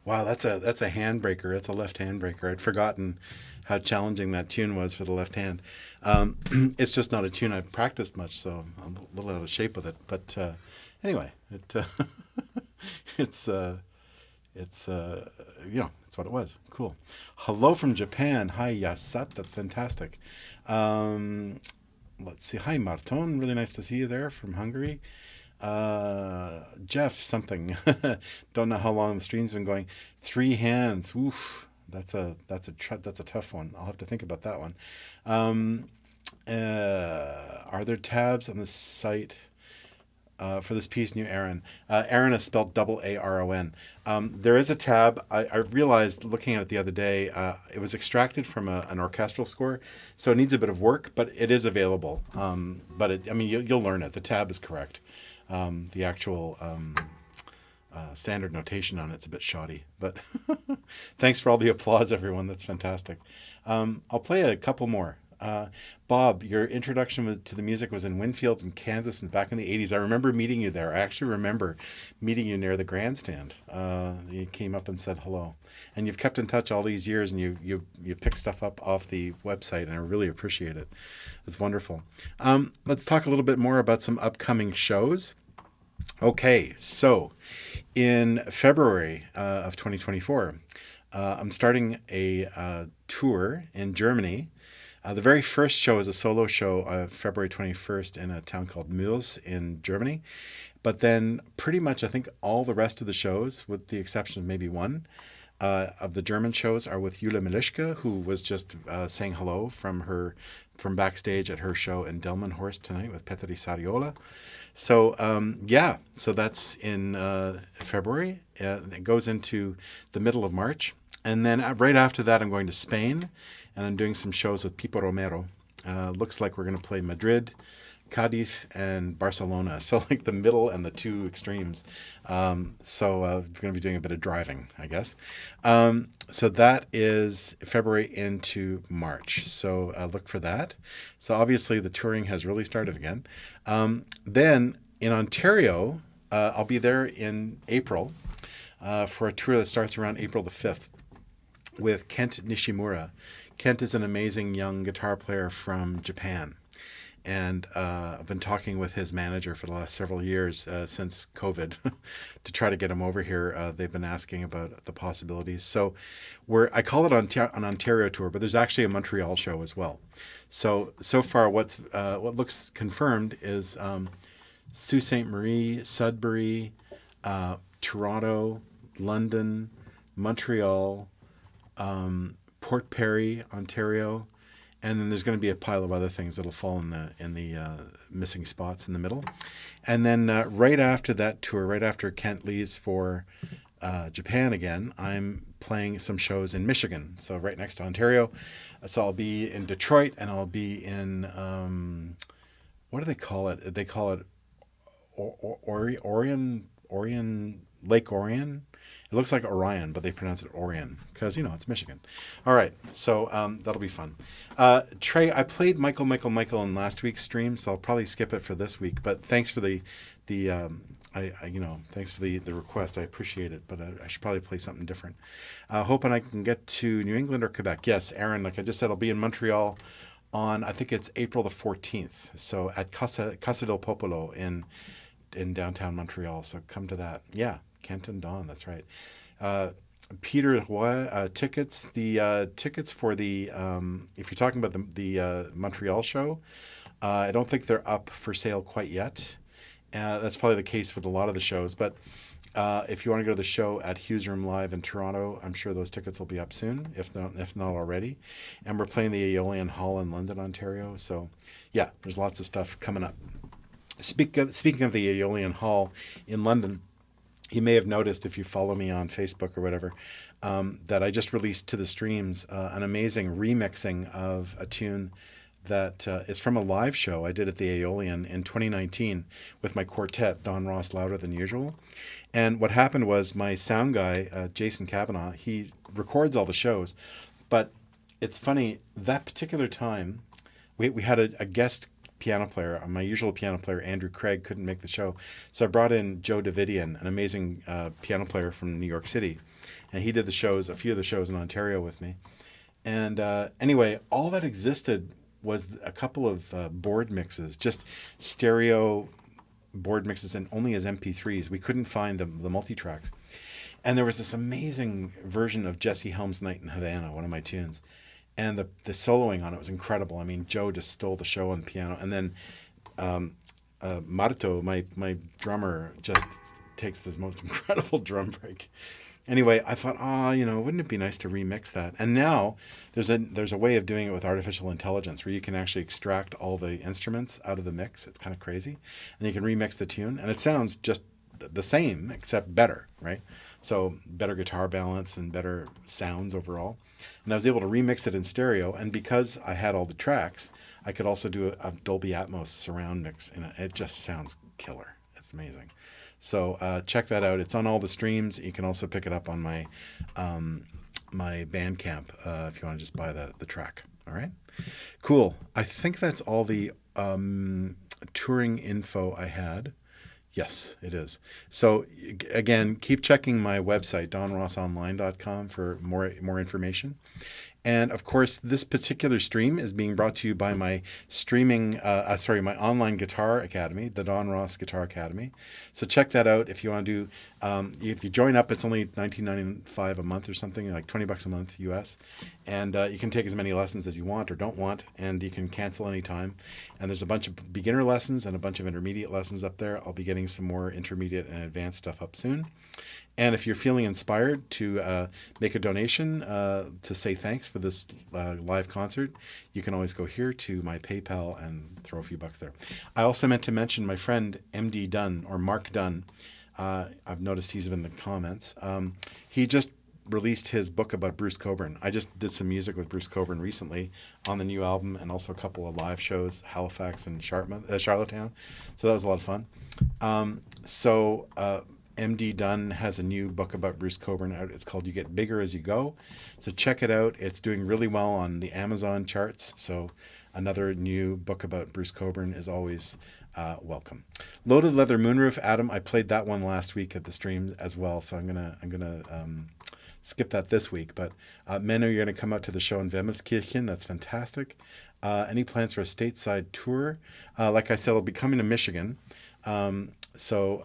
Wow, that's a handbreaker. That's a left handbreaker. I'd forgotten how challenging that tune was for the left hand. It's just not a tune I've practiced much, so I'm a little out of shape with it. But anyway, it's it's it's what it was. Cool. Hello from Japan. Hi Yasat. That's fantastic. Um, let's see. Hi Marton. Really nice to see you there from Hungary. Jeff something. Don't know how long the stream's been going. Three hands. Oof. That's a tough one. I'll have to think about that one. Um, are there tabs on the site for this piece, new Aaron? Aaron is spelled double Aron. There is a tab. I realized looking at it the other day, it was extracted from an orchestral score, so it needs a bit of work, but it is available. I mean, you'll learn it. The tab is correct. The actual standard notation on it's a bit shoddy, but thanks for all the applause, everyone. That's fantastic. I'll play a couple more. Bob, your introduction to the music was in Winfield in Kansas and back in the 80s. I remember meeting you there. I actually remember meeting you near the grandstand. You came up and said hello. And you've kept in touch all these years, and you pick stuff up off the website, and I really appreciate it. It's wonderful. Let's talk a little bit more about some upcoming shows. Okay, so in February of 2024, I'm starting a tour in Germany. The very first show is a solo show, February 21st, in a town called Mühls in Germany. But then pretty much I think all the rest of the shows, with the exception of maybe one, of the German shows are with Jule Milischke, who was just saying hello from backstage at her show in Delmenhorst tonight with Petri Sariola. So so that's in February. It goes into the middle of March, and then right after that, I'm going to Spain, and I'm doing some shows with Pipo Romero. Looks like we're going to play Madrid, Cadiz, and Barcelona. So like the middle and the two extremes. We're going to be doing a bit of driving, I guess. So that is February into March. So look for that. So obviously the touring has really started again. Then in Ontario, I'll be there in April for a tour that starts around April the 5th with Kent Nishimura. Kent is an amazing young guitar player from Japan. And I've been talking with his manager for the last several years since COVID to try to get him over here. They've been asking about the possibilities. So I call it an Ontario tour, but there's actually a Montreal show as well. So far what looks confirmed is Sault Ste. Marie, Sudbury, Toronto, London, Montreal, Port Perry, Ontario, and then there's going to be a pile of other things that'll fall in the missing spots in the middle. And then right after that tour, right after Kent leaves for Japan again, I'm playing some shows in Michigan, so right next to Ontario. So I'll be in Detroit, and I'll be in what do they call it? They call it Orion, Lake Orion. It looks like Orion, but they pronounce it Orion because, it's Michigan. All right, so that'll be fun. Trey, I played Michael in last week's stream, so I'll probably skip it for this week. But thanks for thanks for the request. I appreciate it, but I should probably play something different. Hoping I can get to New England or Quebec. Yes, Aaron, like I just said, I'll be in Montreal on, I think it's April the 14th. So at Casa del Popolo in downtown Montreal. So come to that. Yeah. Canton Dawn, that's right. Peter Roy, tickets. The tickets for the if you're talking about the Montreal show, I don't think they're up for sale quite yet. That's probably the case with a lot of the shows. But if you want to go to the show at Hughes Room Live in Toronto, I'm sure those tickets will be up soon, if not already. And we're playing the Aeolian Hall in London, Ontario. So yeah, there's lots of stuff coming up. Speaking of the Aeolian Hall in London, you may have noticed if you follow me on Facebook or whatever, that I just released to the streams an amazing remixing of a tune that is from a live show I did at the Aeolian in 2019 with my quartet, Don Ross Louder Than Usual. And what happened was my sound guy, Jason Kavanaugh, he records all the shows. But it's funny, that particular time, we had a guest piano player, my usual piano player, Andrew Craig, couldn't make the show. So I brought in Joe Davidian, an amazing piano player from New York City. And he did the shows, a few of the shows in Ontario with me. And anyway, all that existed was a couple of board mixes, just stereo board mixes, and only as MP3s. We couldn't find the multi-tracks. And there was this amazing version of Jesse Helm's Night in Havana, one of my tunes. And the soloing on it was incredible. I mean, Joe just stole the show on the piano. And then Marto, my drummer, just takes this most incredible drum break. Anyway, I thought, wouldn't it be nice to remix that? And now there's a way of doing it with artificial intelligence where you can actually extract all the instruments out of the mix. It's kind of crazy. And you can remix the tune, and it sounds just the same, except better, right? So better guitar balance and better sounds overall. And I was able to remix it in stereo, and because I had all the tracks, I could also do a Dolby Atmos surround mix, and it just sounds killer. It's amazing. So check that out. It's on all the streams. You can also pick it up on my my Bandcamp if you want to just buy the track. All right, cool. I think that's all the touring info I had. Yes, it is. So again, keep checking my website, donrossonline.com, for more information. And of course, this particular stream is being brought to you by my my online guitar academy, the Don Ross Guitar Academy. So check that out if you want to do. If you join up, it's only $19.95 a month or something, like $20 a month US, and you can take as many lessons as you want or don't want, and you can cancel anytime. And there's a bunch of beginner lessons and a bunch of intermediate lessons up there. I'll be getting some more intermediate and advanced stuff up soon. And if you're feeling inspired to make a donation to say thanks for this live concert, you can always go here to my PayPal and throw a few bucks there. I also meant to mention my friend MD Dunn, or Mark Dunn. I've noticed he's in the comments. He just released his book about Bruce Cockburn. I just did some music with Bruce Cockburn recently on the new album, and also a couple of live shows, Halifax and Charlottetown. So that was a lot of fun. MD Dunn has a new book about Bruce Cockburn out. It's called You Get Bigger As You Go. So check it out. It's doing really well on the Amazon charts. So another new book about Bruce Cockburn is always welcome. Loaded Leather Moonroof, Adam, I played that one last week at the stream as well. So I'm gonna skip that this week. But Menno, you're gonna come out to the show in Wermelskirchen. That's fantastic. Any plans for a stateside tour? Like I said, I'll be coming to Michigan. So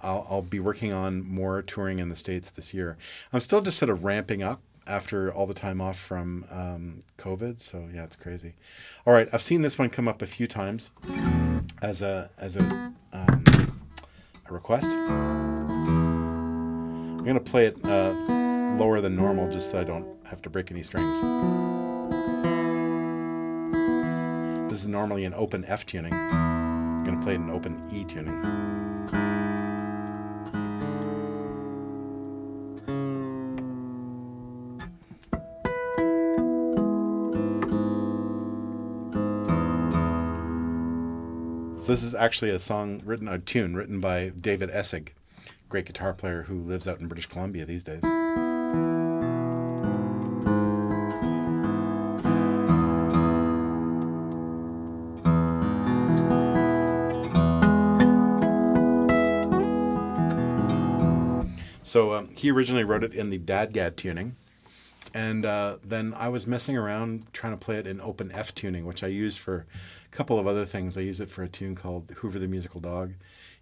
I'll be working on more touring in the States this year. I'm still just sort of ramping up after all the time off from COVID. So yeah, it's crazy. All right, I've seen this one come up a few times as a request. I'm gonna play it lower than normal just so I don't have to break any strings. This is normally an open F tuning. I'm gonna play it in open E tuning. This is actually a tune written by David Essig, great guitar player who lives out in British Columbia these days. So he originally wrote it in the Dadgad tuning, and then I was messing around trying to play it in open F tuning, which I use for a couple of other things. I use it for a tune called Hoover the Musical Dog,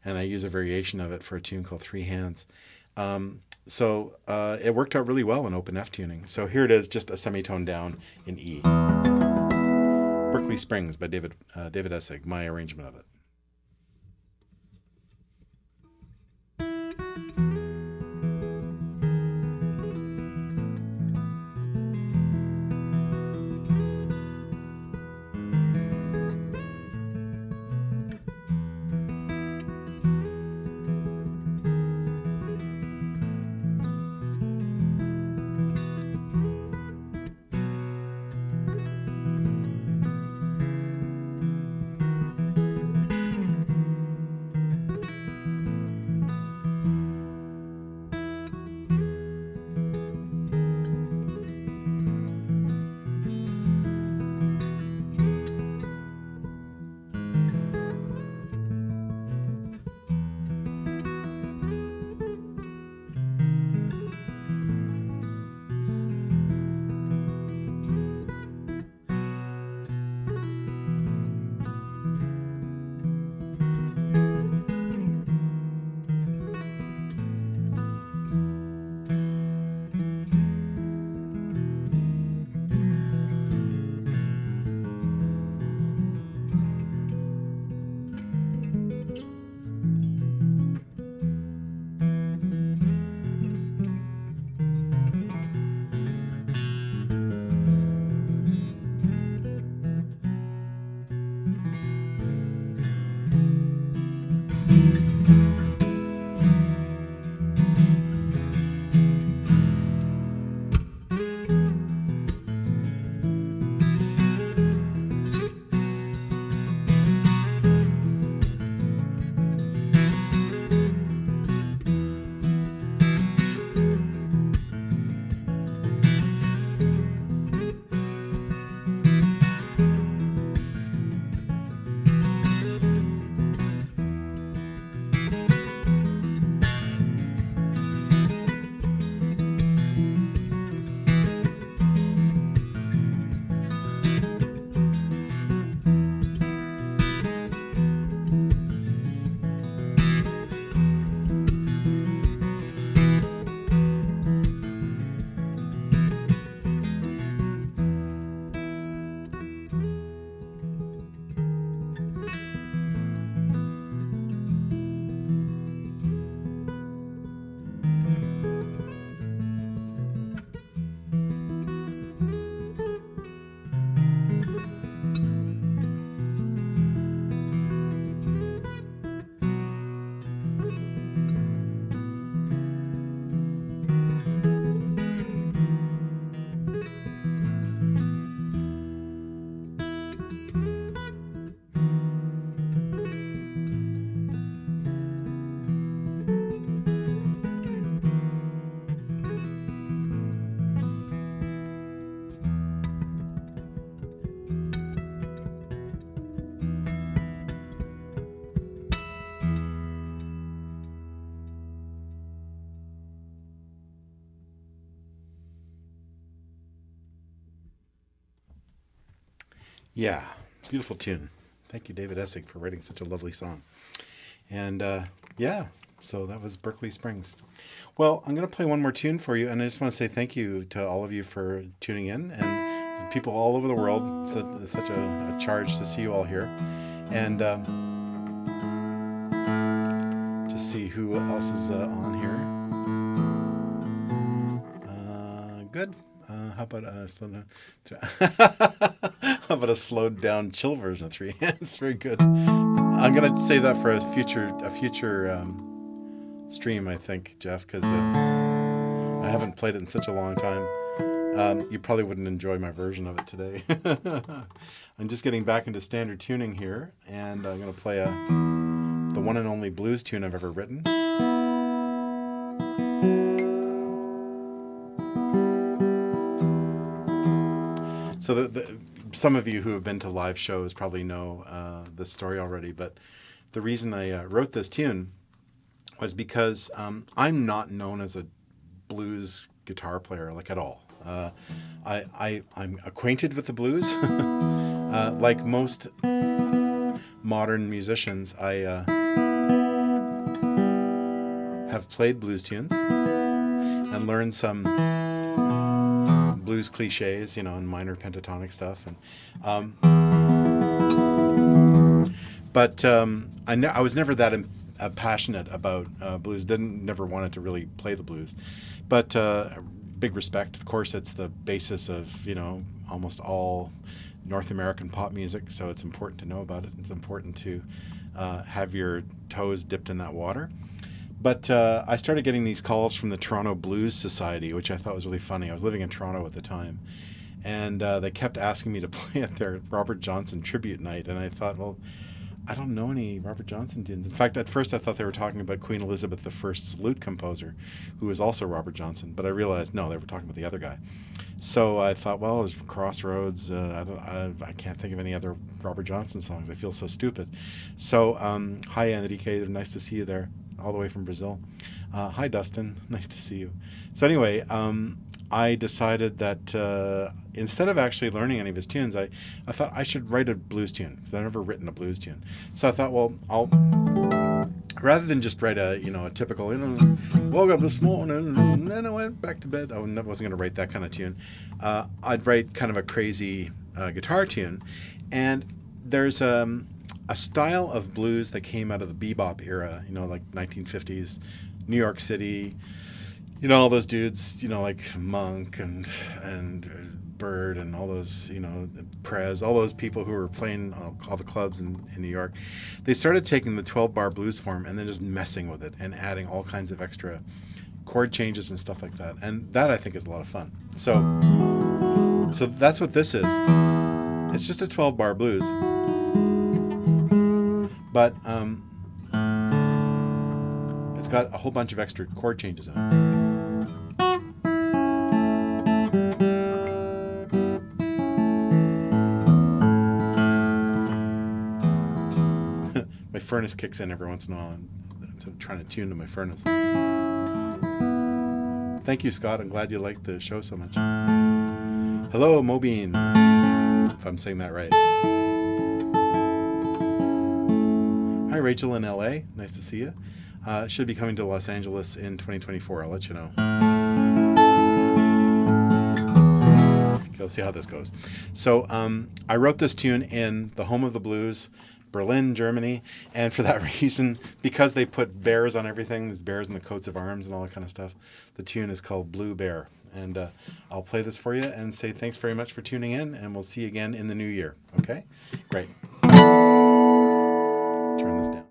and I use a variation of it for a tune called Three Hands. So it worked out really well in open F tuning. So here it is, just a semitone down in E. Berkeley Springs by David Essig, my arrangement of it. Yeah, beautiful tune. Thank you, David Essig, for writing such a lovely song. And yeah, so that was Berkeley Springs. Well, I'm going to play one more tune for you, and I just want to say thank you to all of you for tuning in, and people all over the world. It's such a charge to see you all here. And just see who else is on here. Good. How about a slowed down? How about a slowed down chill version of Three Hands? Very good. I'm gonna save that for a future stream, I think, Jeff, because I haven't played it in such a long time. You probably wouldn't enjoy my version of it today. I'm just getting back into standard tuning here, and I'm gonna play the one and only blues tune I've ever written. So some of you who have been to live shows probably know this story already, but the reason I wrote this tune was because I'm not known as a blues guitar player, like, at all. I'm acquainted with the blues. Like most modern musicians, I have played blues tunes and learned some blues cliches, and minor pentatonic stuff, and but I was never that passionate about blues. Never wanted to really play the blues, but big respect. Of course, it's the basis of almost all North American pop music, so it's important to know about it. It's important to have your toes dipped in that water. But I started getting these calls from the Toronto Blues Society, which I thought was really funny. I was living in Toronto at the time, and they kept asking me to play at their Robert Johnson tribute night. And I thought, well, I don't know any Robert Johnson tunes. In fact, at first I thought they were talking about Queen Elizabeth I's salute composer, who was also Robert Johnson. But I realized, no, they were talking about the other guy. So I thought, well, there's Crossroads. I can't think of any other Robert Johnson songs. I feel so stupid. So hi, Enrique. Nice to see you there, all the way from Brazil. Hi, Dustin. Nice to see you. So anyway, I decided that instead of actually learning any of his tunes, I thought I should write a blues tune, because I've never written a blues tune. So I thought, well, rather than just write a typical, woke up this morning and then I went back to bed. I wasn't going to write that kind of tune. I'd write kind of a crazy guitar tune. And there's a style of blues that came out of the bebop era, like 1950s, New York City, all those dudes, like Monk and Bird and all those, Prez, all those people who were playing all the clubs in New York. They started taking the 12-bar blues form and then just messing with it and adding all kinds of extra chord changes and stuff like that. And that, I think, is a lot of fun. So that's what this is. It's just a 12-bar blues. But it's got a whole bunch of extra chord changes in it. My furnace kicks in every once in a while. I'm sort of trying to tune to my furnace. Thank you, Scott. I'm glad you liked the show so much. Hello, Mobeen, if I'm saying that right. Hi, Rachel in LA. Nice to see you. Should be coming to Los Angeles in 2024. I'll let you know. Okay, we'll see how this goes. So I wrote this tune in the home of the blues, Berlin, Germany, and for that reason, because they put bears on everything, there's bears in the coats of arms and all that kind of stuff, the tune is called Blue Bear. And I'll play this for you and say thanks very much for tuning in, and we'll see you again in the new year. Okay? Great. Turn this down.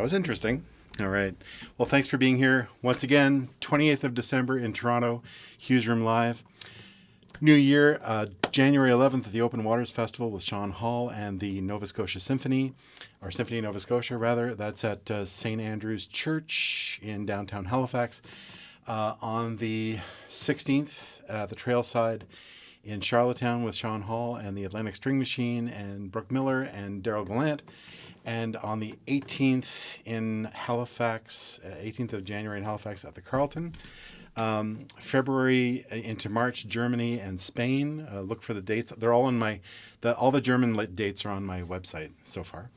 That was interesting. All right. Well, thanks for being here once again. 28th of December in Toronto, Hughes Room Live. New Year, January 11th at the Open Waters Festival with Sean Hall and the Nova Scotia Symphony, or Symphony of Nova Scotia, rather. That's at St. Andrew's Church in downtown Halifax. On the 16th at the Trailside in Charlottetown with Sean Hall and the Atlantic String Machine and Brooke Miller and Daryl Gallant. And on the 18th in Halifax, 18th of January in Halifax at the Carlton. February into March, Germany and Spain. Look for the dates. They're all on all the German dates are on my website so far.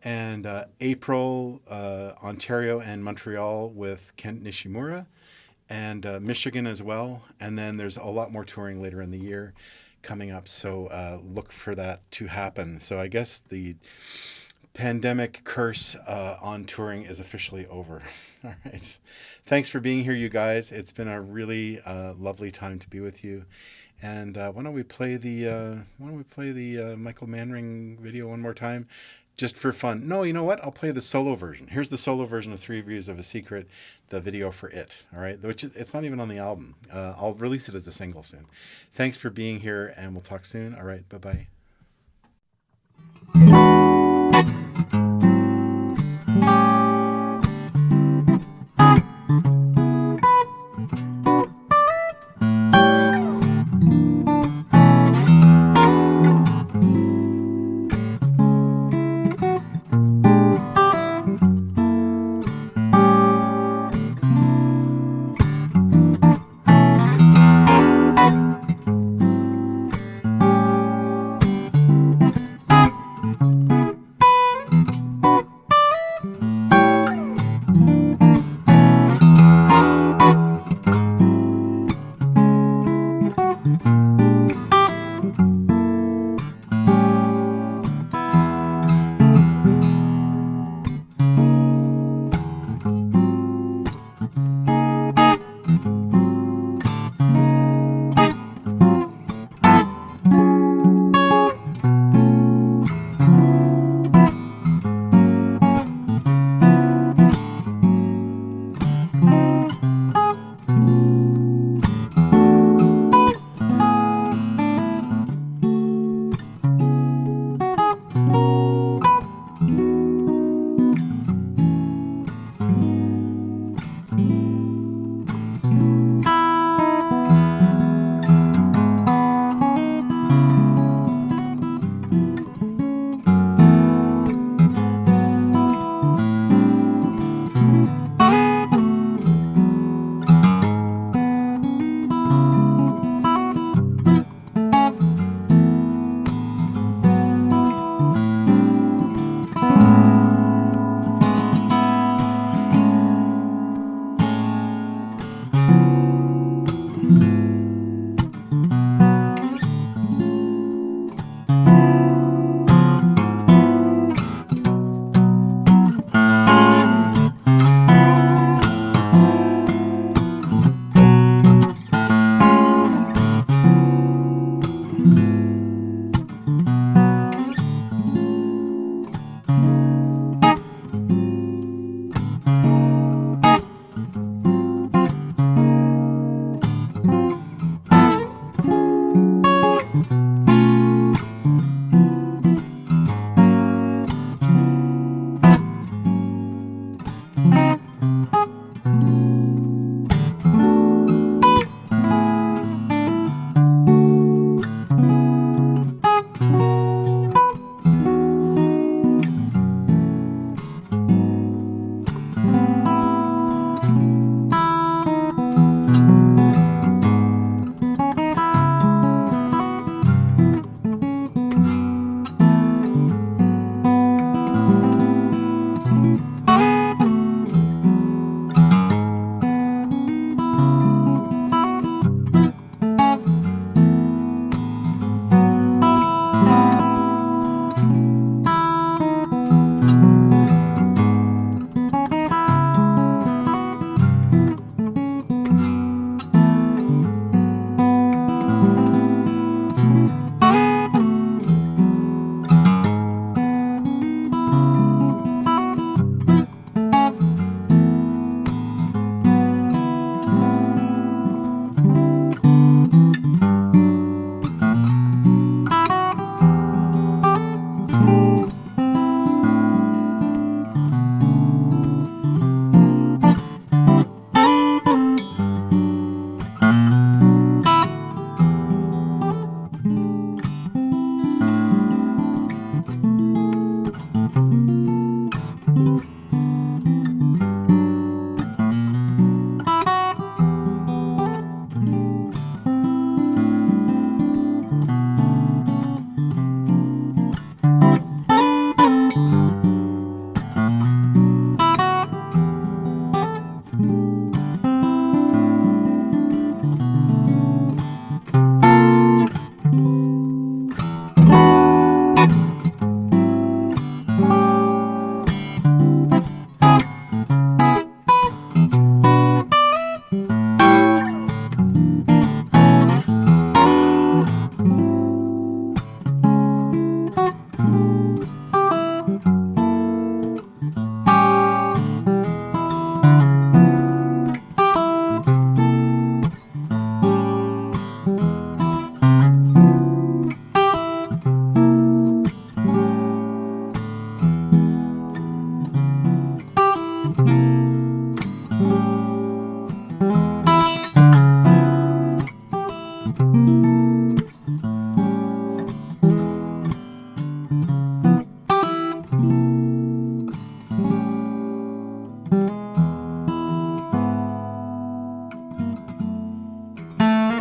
And April, Ontario and Montreal with Kent Nishimura, and Michigan as well. And then there's a lot more touring later in the year coming up. So look for that to happen. So I guess the pandemic curse on touring is officially over. All right. Thanks for being here, you guys. It's been a really lovely time to be with you. And why don't we play the Michael Manring video one more time, just for fun? No, you know what? I'll play the solo version. Here's the solo version of 3 Views of a Secret, the video for it. All right, which it's not even on the album. I'll release it as a single soon. Thanks for being here, and we'll talk soon. All right, bye-bye.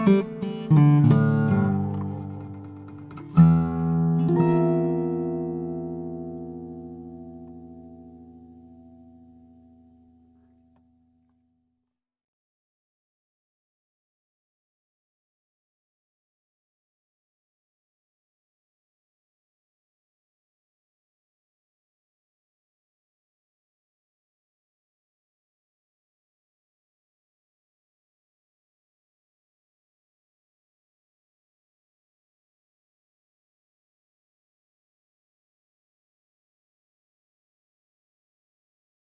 Bye.